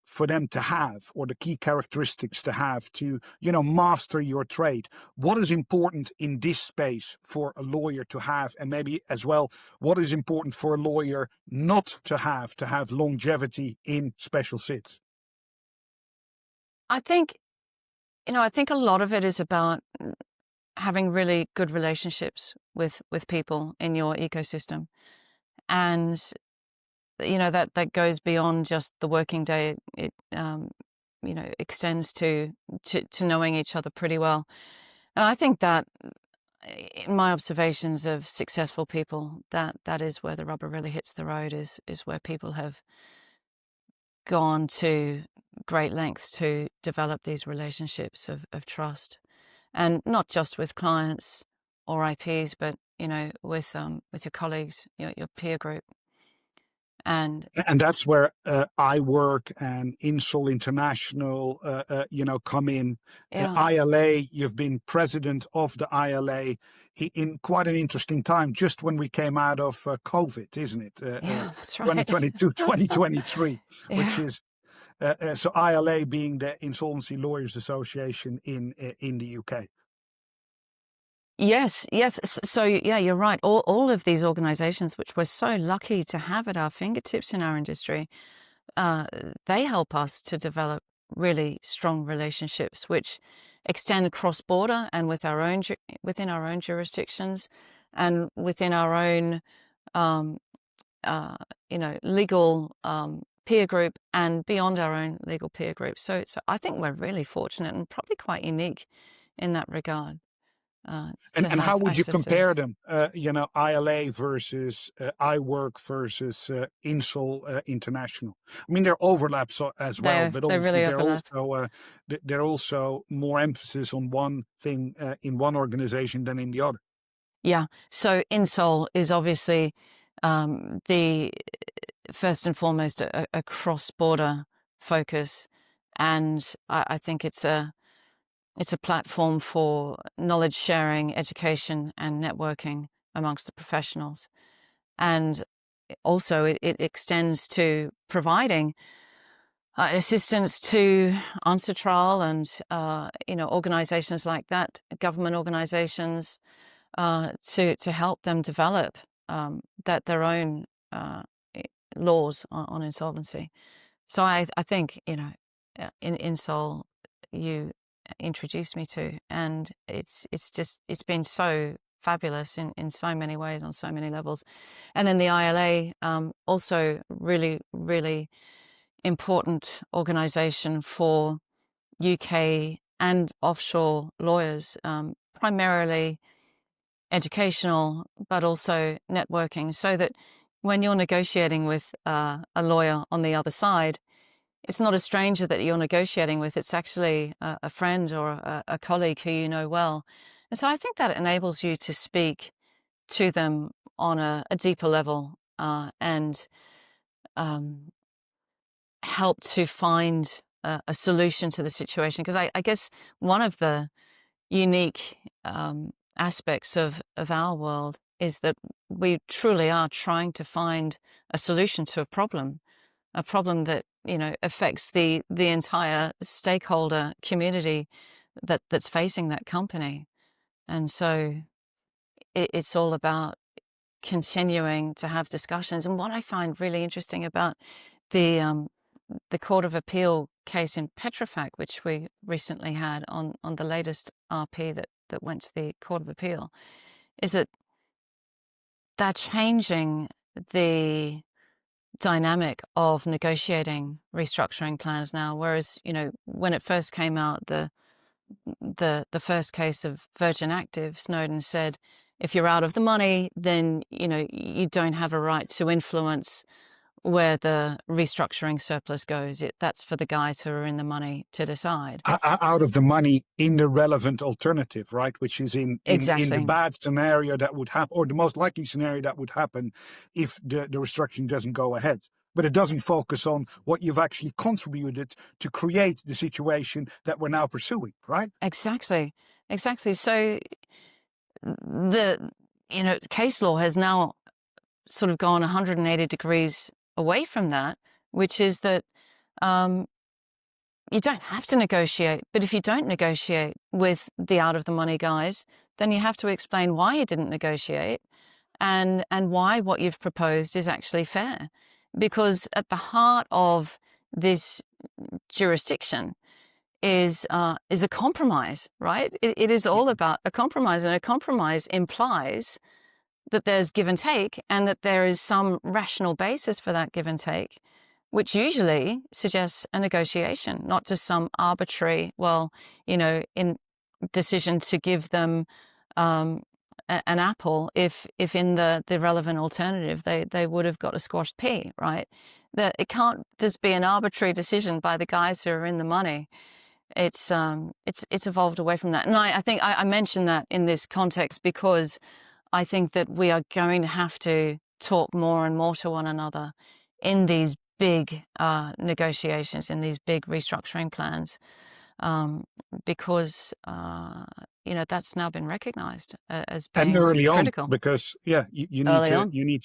for them to have, or the key characteristics to have to, master your trade? What is important in this space for a lawyer to have, and maybe as well, what is important for a lawyer not to have longevity in special sits? I think, a lot of it is about having really good relationships with people in your ecosystem. And, that goes beyond just the working day. It extends to knowing each other pretty well. And I think that in my observations of successful people, that is where the rubber really hits the road, is where people have gone to great lengths to develop these relationships of trust, and not just with clients or IPs, but with your colleagues, your peer group. And that's where IWIRC and INSOL International, come in. yeah, ILA, you've been president of the ILA in quite an interesting time, just when we came out of COVID, isn't it? yeah, that's right. 2022, 2023, Yeah. which is so ILA being the Insolvency Lawyers Association in the UK. Yes. So yeah, you're right. All of these organizations, which we're so lucky to have at our fingertips in our industry, they help us to develop really strong relationships, which extend cross-border and within our own jurisdictions, and within our own legal peer group, and beyond our own legal peer group. So I think we're really fortunate and probably quite unique in that regard. And how would you compare them? them? ILA versus IWIRC versus INSOL International. I mean, there are overlaps as well, but They obviously really overlap. there are also more emphasis on one thing in one organization than in the other. Yeah. So INSOL is obviously the first and foremost a cross-border focus, and I think it's a platform for knowledge sharing, education, and networking amongst the professionals. And also it extends to providing assistance to UNCITRAL and organizations like that, government organizations, to help them develop their own laws on insolvency. So I think in INSOL you introduced me to, and it's been so fabulous in so many ways, on so many levels. And then the ILA, also really important organization for UK and offshore lawyers, primarily educational, but also networking, so that when you're negotiating with a lawyer on the other side, it's not a stranger that you're negotiating with. It's actually a friend or a colleague who you know well. And so I think that enables you to speak to them on a deeper level, and help to find a solution to the situation. Because I guess one of the unique aspects of our world is that we truly are trying to find a solution to a problem that affects the entire stakeholder community that's facing that company. And so it's all about continuing to have discussions. And what I find really interesting about the Court of Appeal case in Petrofac, which we recently had on the latest RP that went to the Court of Appeal, is that they're changing the dynamic of negotiating restructuring plans now. Whereas, when it first came out, the first case of Virgin Active, Snowden said, if you're out of the money, then, you don't have a right to influence where the restructuring surplus goes. That's for the guys who are in the money to decide. Out of the money in the relevant alternative, right? Which is in the bad scenario that would happen, or the most likely scenario that would happen if the restructuring doesn't go ahead. But it doesn't focus on what you've actually contributed to create the situation that we're now pursuing, right? Exactly. So the case law has now sort of gone 180 degrees away from that, which is that you don't have to negotiate, but if you don't negotiate with the out of the money guys, then you have to explain why you didn't negotiate, and why what you've proposed is actually fair. Because at the heart of this jurisdiction is a compromise, right? It is all about a compromise, and a compromise implies that there's give and take, and that there is some rational basis for that give and take, which usually suggests a negotiation, not just some arbitrary, in decision to give them an apple if in the relevant alternative they would have got a squashed pea, right? That it can't just be an arbitrary decision by the guys who are in the money. It's evolved away from that. And I think I mentioned that in this context because I think that we are going to have to talk more and more to one another in these big negotiations, in these big restructuring plans, because that's now been recognised as And being early on, critical. because you need Early to on, you need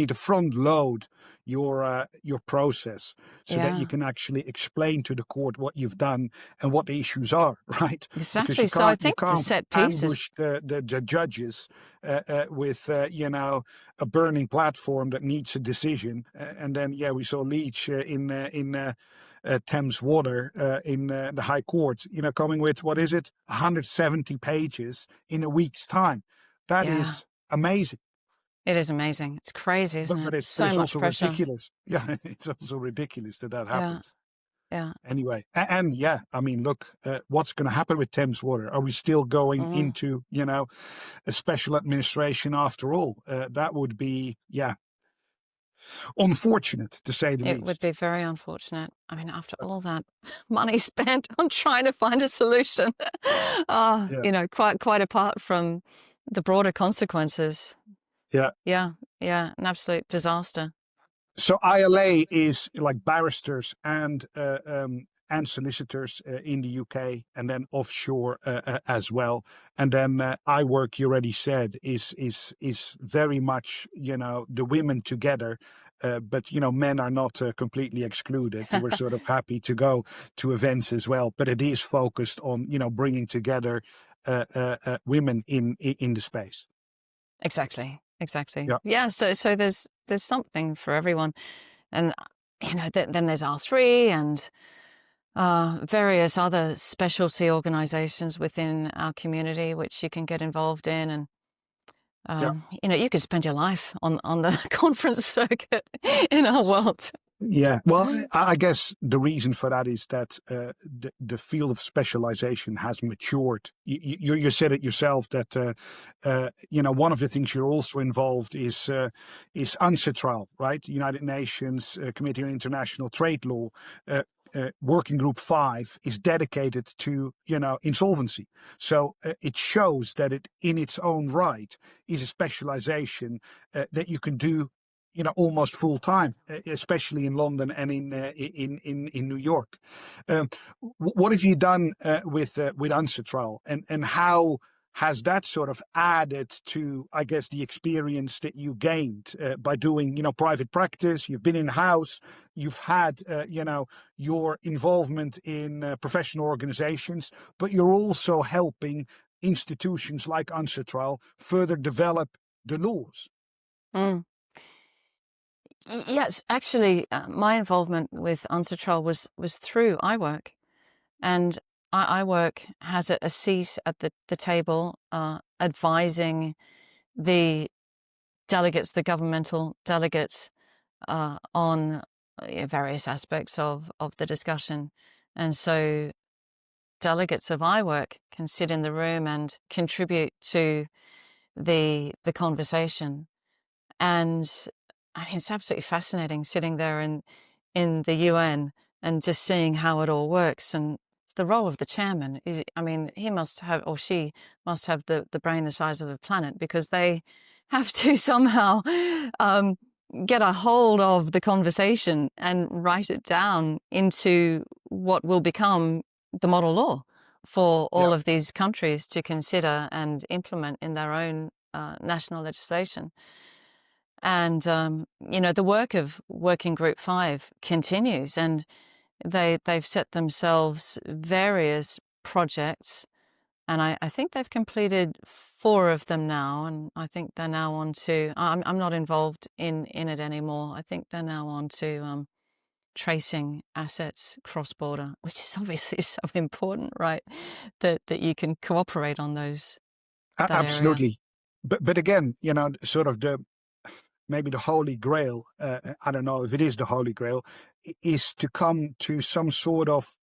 to front load your process so that you yeah, can actually explain to the court what you've done and what the issues are, right? Because exactly. So I you think the can't set piece is, ambush the judges with a burning platform that needs a decision, and then we saw Leach in Thames Water in the High Court, coming with, what is it, 170 pages in a week's time. That yeah, is amazing. it is amazing. It's crazy, isn't it? But So it's much also pressure. ridiculous. Yeah, it's also ridiculous that Yeah, happens. yeah. Anyway, and I mean, look, what's going to happen with Thames Water? Are we still going Mm. into, a special administration after all? That would be, unfortunate to say the It would least. be very unfortunate. I mean, after all that money spent on trying to find a solution, Yeah, quite apart from the broader consequences. yeah. Yeah, yeah, an absolute disaster. So ILA is like barristers and solicitors in the UK, and then offshore as well. And then IWIRC, you already said, is very much the women together. But men are not completely excluded. We're sort of happy to go to events as well. But it is focused on bringing together women in the space. Exactly, exactly. Yeah, Yeah, so there's something for everyone, and then there's R3 and various other specialty organisations within our community which you can get involved in, and yeah. you could spend your life on the conference circuit in our world. Yeah, well, I guess the reason for that is that the field of specialization has matured. You said it yourself that one of the things you're also involved is UNCITRAL, right? United Nations Committee on International Trade Law. Working Group V is dedicated to insolvency, so it shows that it in its own right is a specialization that you can do almost full time, especially in London and in New York. What have you done with UNCITRAL, and how has that sort of added to, I guess, the experience that you gained by doing private practice? You've been in house, you've had your involvement in professional organizations, but you're also helping institutions like UNCITRAL further develop the laws. Mm. Yes, actually, my involvement with UNCITRAL was through IWIRC, and IWIRC has a seat at the table advising the delegates, the governmental delegates, on various aspects of the discussion. And so delegates of IWIRC can sit in the room and contribute to the conversation. And I mean, it's absolutely fascinating sitting there in the UN and just seeing how it all works. And the role of the chairman is, I mean, he must have, or she must have the brain the size of a planet, because they have to somehow get a hold of the conversation and write it down into what will become the model law for all Yeah. of these countries to consider and implement in their own national legislation. And, the work of Working Group V continues, and they've set themselves various projects, and I think they've completed 4 of them now, and I think they're now on to, I'm not involved in it anymore. I think they're now on to tracing assets cross-border, which is obviously so important, right? That you can cooperate on that area. Absolutely. But again, sort of maybe the holy grail, I don't know if it is the holy grail, is to come to some sort of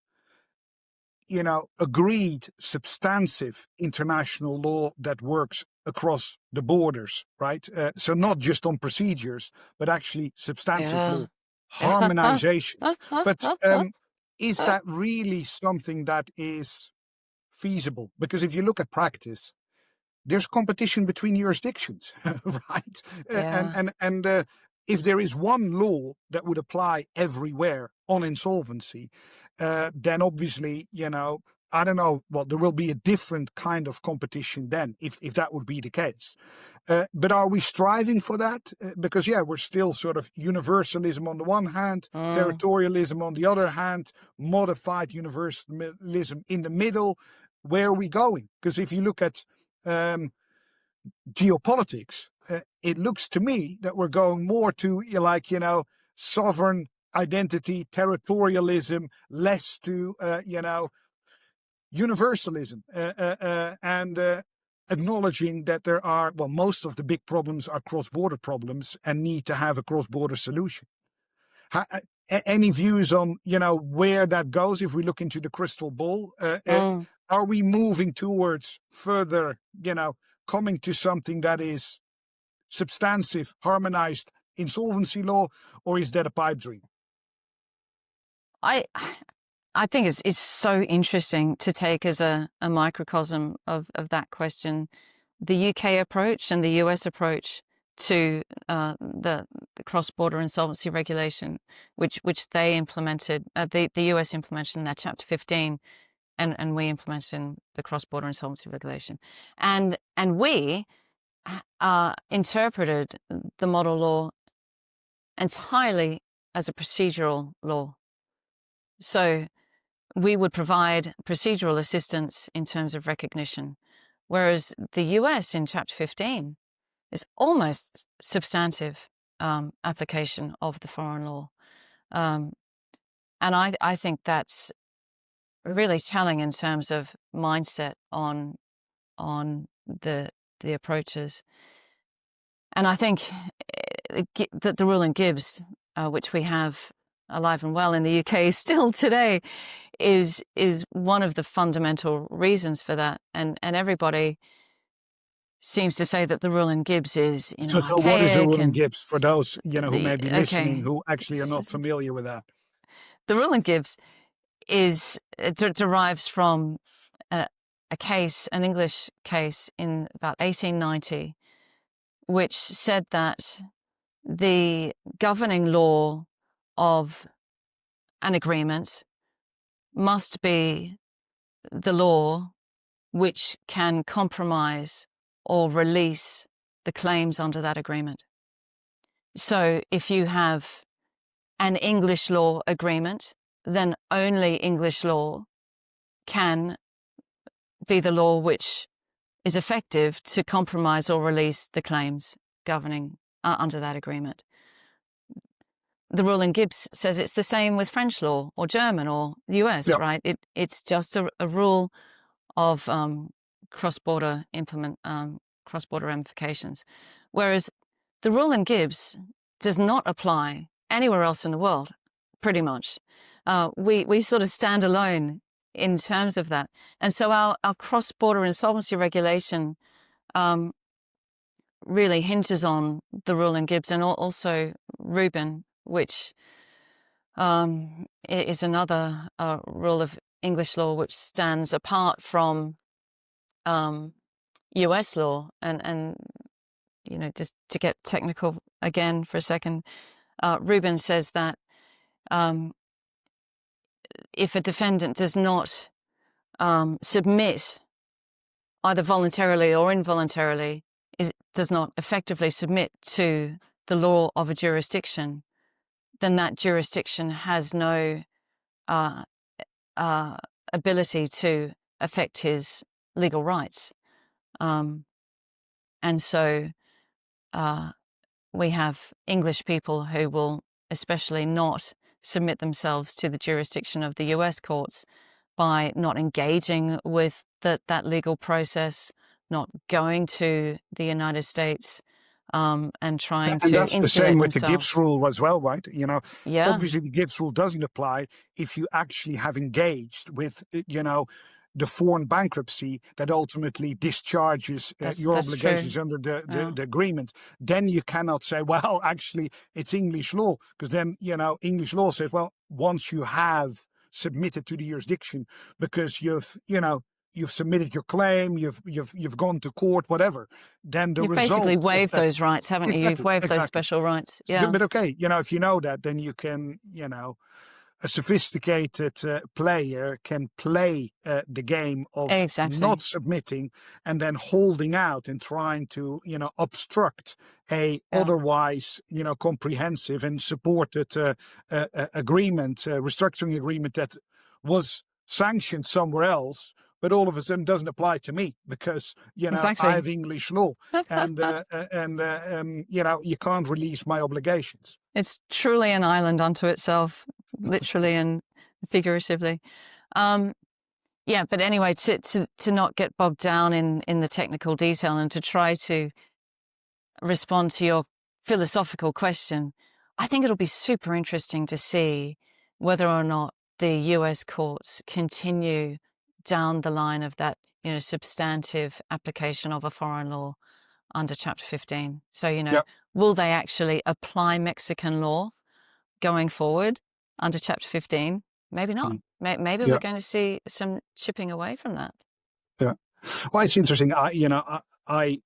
agreed substantive international law that works across the borders, right? So not just on procedures, but actually substantive law, harmonization. But is that really something that is feasible? Because if you look at practice, there's competition between jurisdictions, right? And if there is one law that would apply everywhere on insolvency, then obviously, I don't know, well, there will be a different kind of competition then, if that would be the case. But are we striving for that? Because, we're still sort of universalism on the one hand, territorialism on the other hand, modified universalism in the middle. Where are we going? Because if you look at geopolitics, it looks to me that we're going more to sovereign identity, territorialism, less to universalism, and acknowledging that there are, well, most of the big problems are cross-border problems and need to have a cross-border solution. Any views on where that goes if we look into the crystal ball? Are we moving towards further coming to something that is substantive, harmonized insolvency law, or is that a pipe dream? I think it's so interesting to take as a microcosm of that question the UK approach and the US approach to the cross-border insolvency regulation, which they implemented, the US implemented in their Chapter 15, and we implemented in the cross-border insolvency regulation. And we interpreted the model law entirely as a procedural law. So we would provide procedural assistance in terms of recognition, whereas the US in Chapter 15 is almost substantive application of the foreign law. And I think that's really telling in terms of mindset on the approaches. And I think that the rule in Gibbs, which we have alive and well in the UK still today, is one of the fundamental reasons for that. And everybody seems to say that the rule in Gibbs is, so what is the rule in Gibbs for those, who may be listening who actually are not familiar with that? The rule in Gibbs derives from a case, an English case in about 1890, which said that the governing law of an agreement must be the law which can compromise or release the claims under that agreement. So if you have an English law agreement, then only English law can be the law which is effective to compromise or release the claims governing under that agreement. The rule in Gibbs says it's the same with French law or German or US, right? It's just a rule of cross-border ramifications. Whereas the rule in Gibbs does not apply anywhere else in the world, pretty much. We sort of stand alone in terms of that. And so our cross-border insolvency regulation really hinges on the rule in Gibbs and also Rubin, which is another rule of English law which stands apart from US law. And just to get technical again for a second, Rubin says that if a defendant does not submit, either voluntarily or involuntarily, does not effectively submit to the law of a jurisdiction, then that jurisdiction has no ability to affect his legal rights. And so we have English people who will especially not submit themselves to the jurisdiction of the US courts by not engaging with that legal process, not going to the United States, and trying to insulate themselves. And that's the same with the Gibbs rule as well, right? Obviously the Gibbs rule doesn't apply if you actually have engaged with, the foreign bankruptcy that ultimately discharges your that's obligations true. under Yeah. the agreement, then you cannot say, well, actually, it's English law, because then, English law says, well, once you have submitted to the jurisdiction because you've submitted your claim, you've gone to court, whatever, then the You've result basically of waived that, those rights, haven't you? You've exactly, waived those exactly. special rights. But, Yeah, but okay, if you know that, then you can, a sophisticated player can play the game of exactly. not submitting and then holding out and trying to, obstruct a Yeah, otherwise, comprehensive and supported agreement, restructuring agreement that was sanctioned somewhere else, but all of a sudden doesn't apply to me because, I exactly. have English law and, you can't release my obligations. It's truly an island unto itself, literally and figuratively. Yeah, but anyway, to not get bogged down in the technical detail and to try to respond to your philosophical question, I think it'll be super interesting to see whether or not the US courts continue down the line of that, substantive application of a foreign law under Chapter 15. So, Yeah. will they actually apply Mexican law going forward under Chapter 15? Maybe not. Mm. Maybe Yeah. we're going to see some chipping away from that. Yeah. Well, it's interesting. I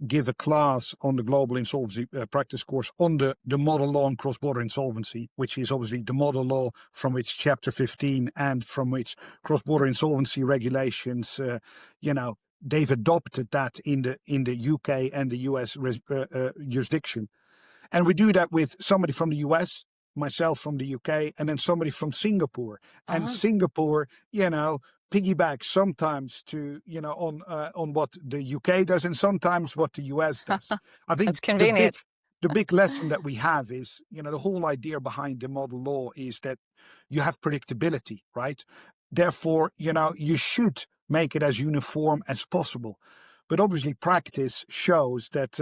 give a class on the global insolvency practice course on the model law on cross-border insolvency, which is obviously the model law from which Chapter 15 and from which cross-border insolvency regulations, they've adopted that in the UK and the US jurisdiction. And we do that with somebody from the US, myself from the UK, and then somebody from Singapore. And Singapore, piggybacks sometimes to, on what the UK does and sometimes what the US does. I think That's convenient. the big lesson that we have is, the whole idea behind the model law is that you have predictability, right? Therefore, you should make it as uniform as possible. But obviously practice shows that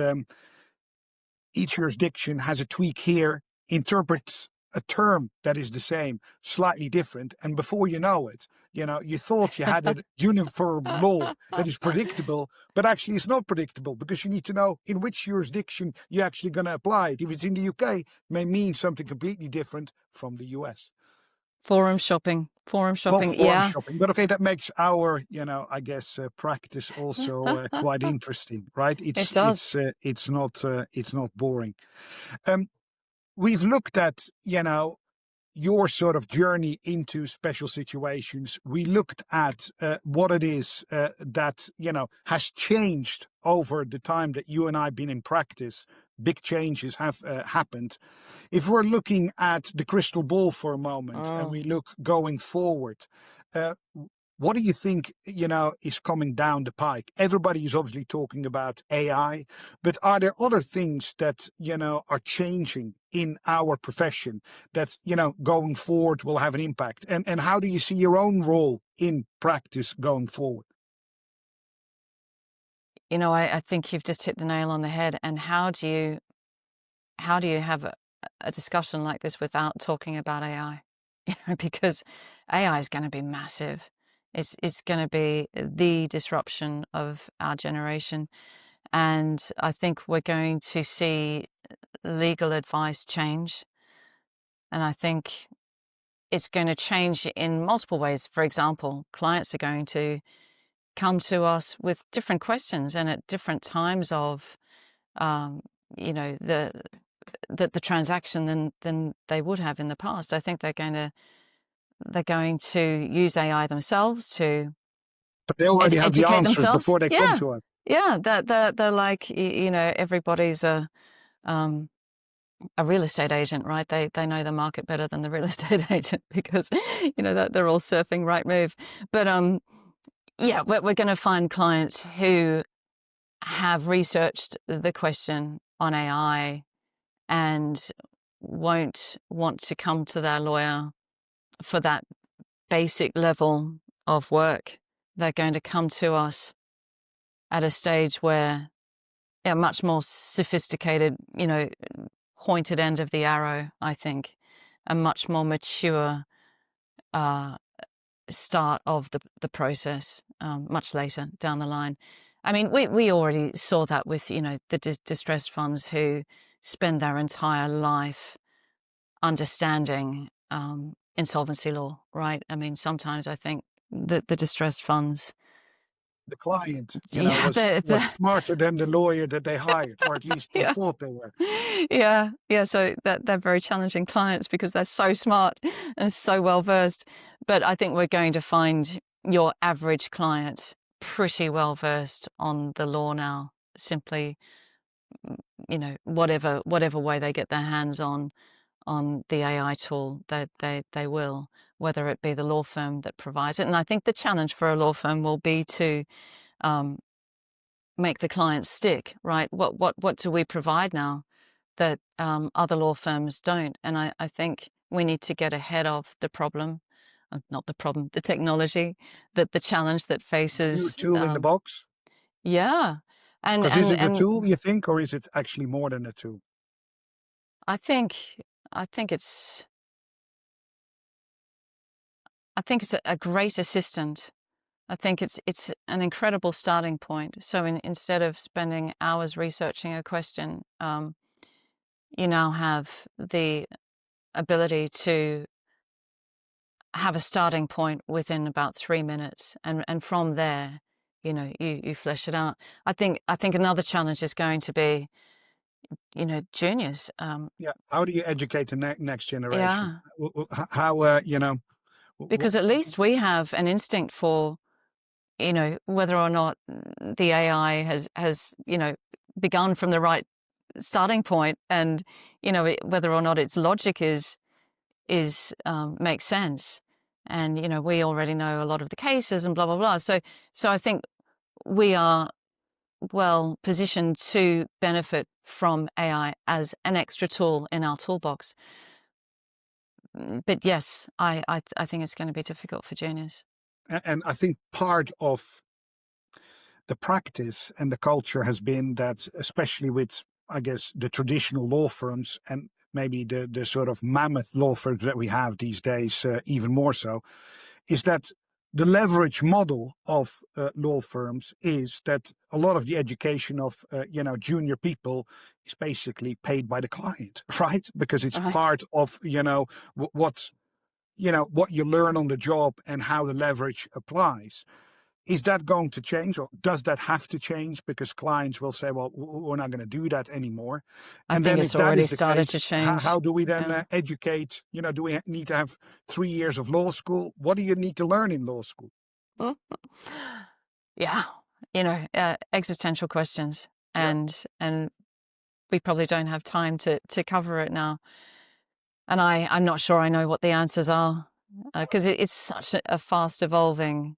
each jurisdiction has a tweak here, interprets a term that is the same, slightly different, and before you know it, you thought you had a uniform law that is predictable, but actually it's not predictable because you need to know in which jurisdiction you're actually going to apply it. If it's in the UK, it may mean something completely different from the US. Forum shopping. Well, forum Yeah. shopping, but okay, that makes our, I guess, practice also quite interesting, right? It does. It's not boring. We've looked at, your sort of journey into special situations. We looked at what it is that, has changed over the time that you and I have been in practice. Big changes have happened. If we're looking at the crystal ball for a moment and we look going forward, what do you think, is coming down the pike? Everybody is obviously talking about AI, but are there other things that, are changing in our profession that, going forward will have an impact? And how do you see your own role in practice going forward? I think you've just hit the nail on the head. And how do you have a discussion like this without talking about AI? Because AI is going to be massive. It's going to be the disruption of our generation. And I think we're going to see legal advice change. And I think it's going to change in multiple ways. For example, clients are going to come to us with different questions and at different times of, the transaction than they would have in the past. I think they're going to use AI themselves to But they already have the educate answers themselves. before they come to us. Yeah, they're like, everybody's a real estate agent, right? They know the market better than the real estate agent because, they're all surfing Rightmove. But yeah, we're going to find clients who have researched the question on AI and won't want to come to their lawyer for that basic level of work. They're going to come to us at a stage where a much more sophisticated, pointed end of the arrow, I think, a much more mature start of the process, much later down the line. I mean, we already saw that with, the distressed funds who spend their entire life understanding insolvency law, right? I mean, sometimes I think that the distressed funds, The client, yeah, was smarter than the lawyer that they hired, or at least they yeah. thought they were. Yeah. So they're very challenging clients because they're so smart and so well versed. But I think we're going to find your average client pretty well versed on the law now. Simply, whatever way they get their hands on the AI tool, they will, whether it be the law firm that provides it. And I think the challenge for a law firm will be to make the client stick, right? What do we provide now that other law firms don't? And I think we need to get ahead of the problem, not the problem, the technology, the challenge that New faces. tool in the box. Yeah, and Because is it a and tool, you think, or is it actually more than a tool? I think it's a great assistant. I think it's an incredible starting point. So instead of spending hours researching a question, you now have the ability to have a starting point within about 3 minutes, and from there, you flesh it out. I think another challenge is going to be, juniors. Yeah. How do you educate the next generation? Yeah, How, because at least we have an instinct for, whether or not the AI has begun from the right starting point, and whether or not its logic makes sense. And we already know a lot of the cases and blah blah blah. So I think we are well positioned to benefit from AI as an extra tool in our toolbox. But yes, I think it's going to be difficult for juniors. and I think part of the practice and the culture has been that, especially with, I guess, the traditional law firms and maybe the sort of mammoth law firms that we have these days, even more so, is that the leverage model of law firms is that a lot of the education of junior people is basically paid by the client, right? Because it's Right. part of what you learn on the job and how the leverage applies. Is that going to change, or does that have to change? Because clients will say, well, we're not going to do that anymore. I And think then it's if that already is the started to case, how change. do we then Yeah. educate? Do we need to have 3 years of law school? What do you need to learn in law school? Yeah, existential questions, Yeah. and we probably don't have time to cover it now. And I'm not sure I know what the answers are, because it's such a fast evolving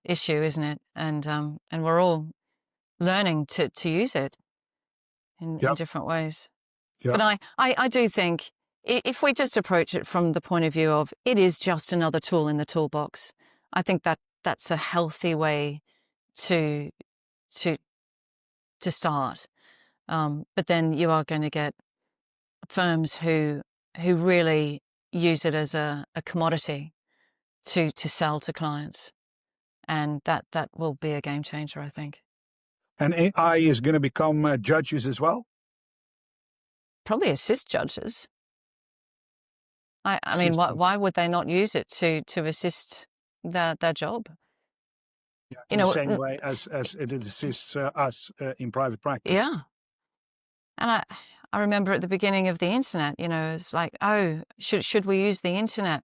issue, isn't it? And we're all learning to use it in Yeah. different ways. Yeah. But I do think if we just approach it from the point of view of it is just another tool in the toolbox, I think that's a healthy way to to start. But then you are going to get firms who really use it as a commodity to sell to clients, and that will be a game changer, I think. And AI is going to become judges as well. Probably assist judges. I mean, Assistant. why would they not use it to assist their job? Yeah. You In the know, same way as it assists us in private practice. yeah. And I remember at the beginning of the internet, it's like, oh, should we use the internet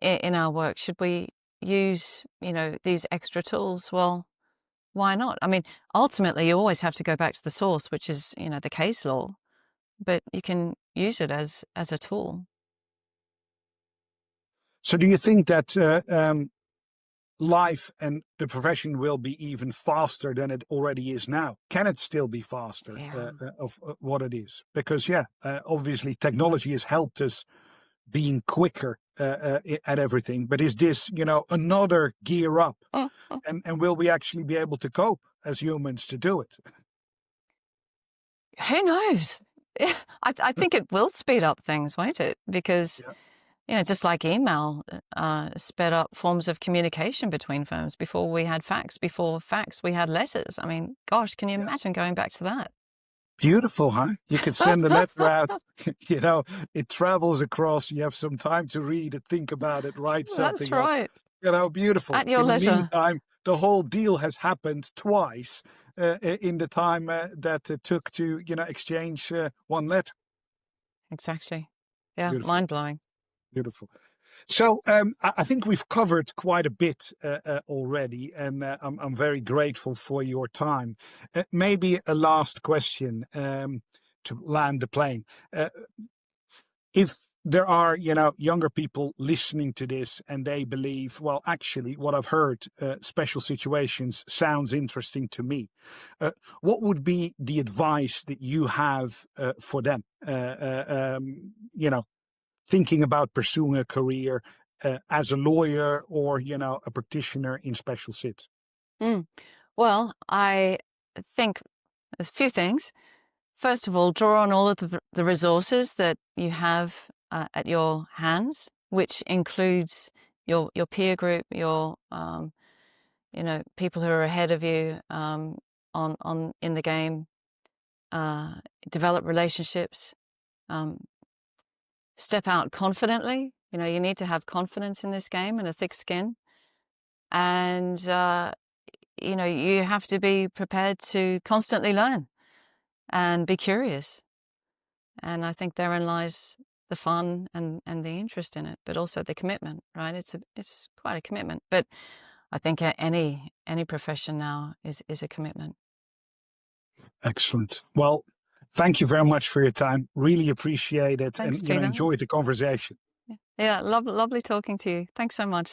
in our work? Should we use, these extra tools? Well, why not? I mean, ultimately, you always have to go back to the source, which is, the case law, but you can use it as a tool. So do you think that life and the profession will be even faster than it already is now? Can it still be faster Yeah. of what it is? Because obviously technology has helped us being quicker at everything. But is this another gear up? And will we actually be able to cope as humans to do it? Who knows? I think it will speed up things, won't it? Because Yeah. just like email sped up forms of communication between firms. Before we had fax, we had letters. I mean, gosh, can you imagine going back to that? Beautiful, huh? You could send a letter out, it travels across, you have some time to read it, think about it, write something That's right. up. Beautiful. At your In the leisure. meantime, the whole deal has happened twice in the time that it took to, exchange one letter. Exactly. Yeah, Beautiful. mind-blowing. Beautiful. So I think we've covered quite a bit already, and I'm very grateful for your time. Maybe a last question to land the plane. If there are, younger people listening to this and they believe, well, actually, what I've heard, special situations sounds interesting to me. What would be the advice that you have for them? Thinking about pursuing a career as a lawyer or, a practitioner in special sits? Well, I think there's a few things. First of all, draw on all of the resources that you have at your hands, which includes your peer group, your people who are ahead of you on in the game. Develop relationships. Step out confidently. You need to have confidence in this game and a thick skin. And, you have to be prepared to constantly learn and be curious. And I think therein lies the fun and the interest in it, but also the commitment, right? It's quite a commitment. But I think any profession now is a commitment. Excellent. Well, thank you very much for your time. Really appreciate it. Thanks, and Peter. enjoyed the conversation. Yeah, lovely talking to you. Thanks so much.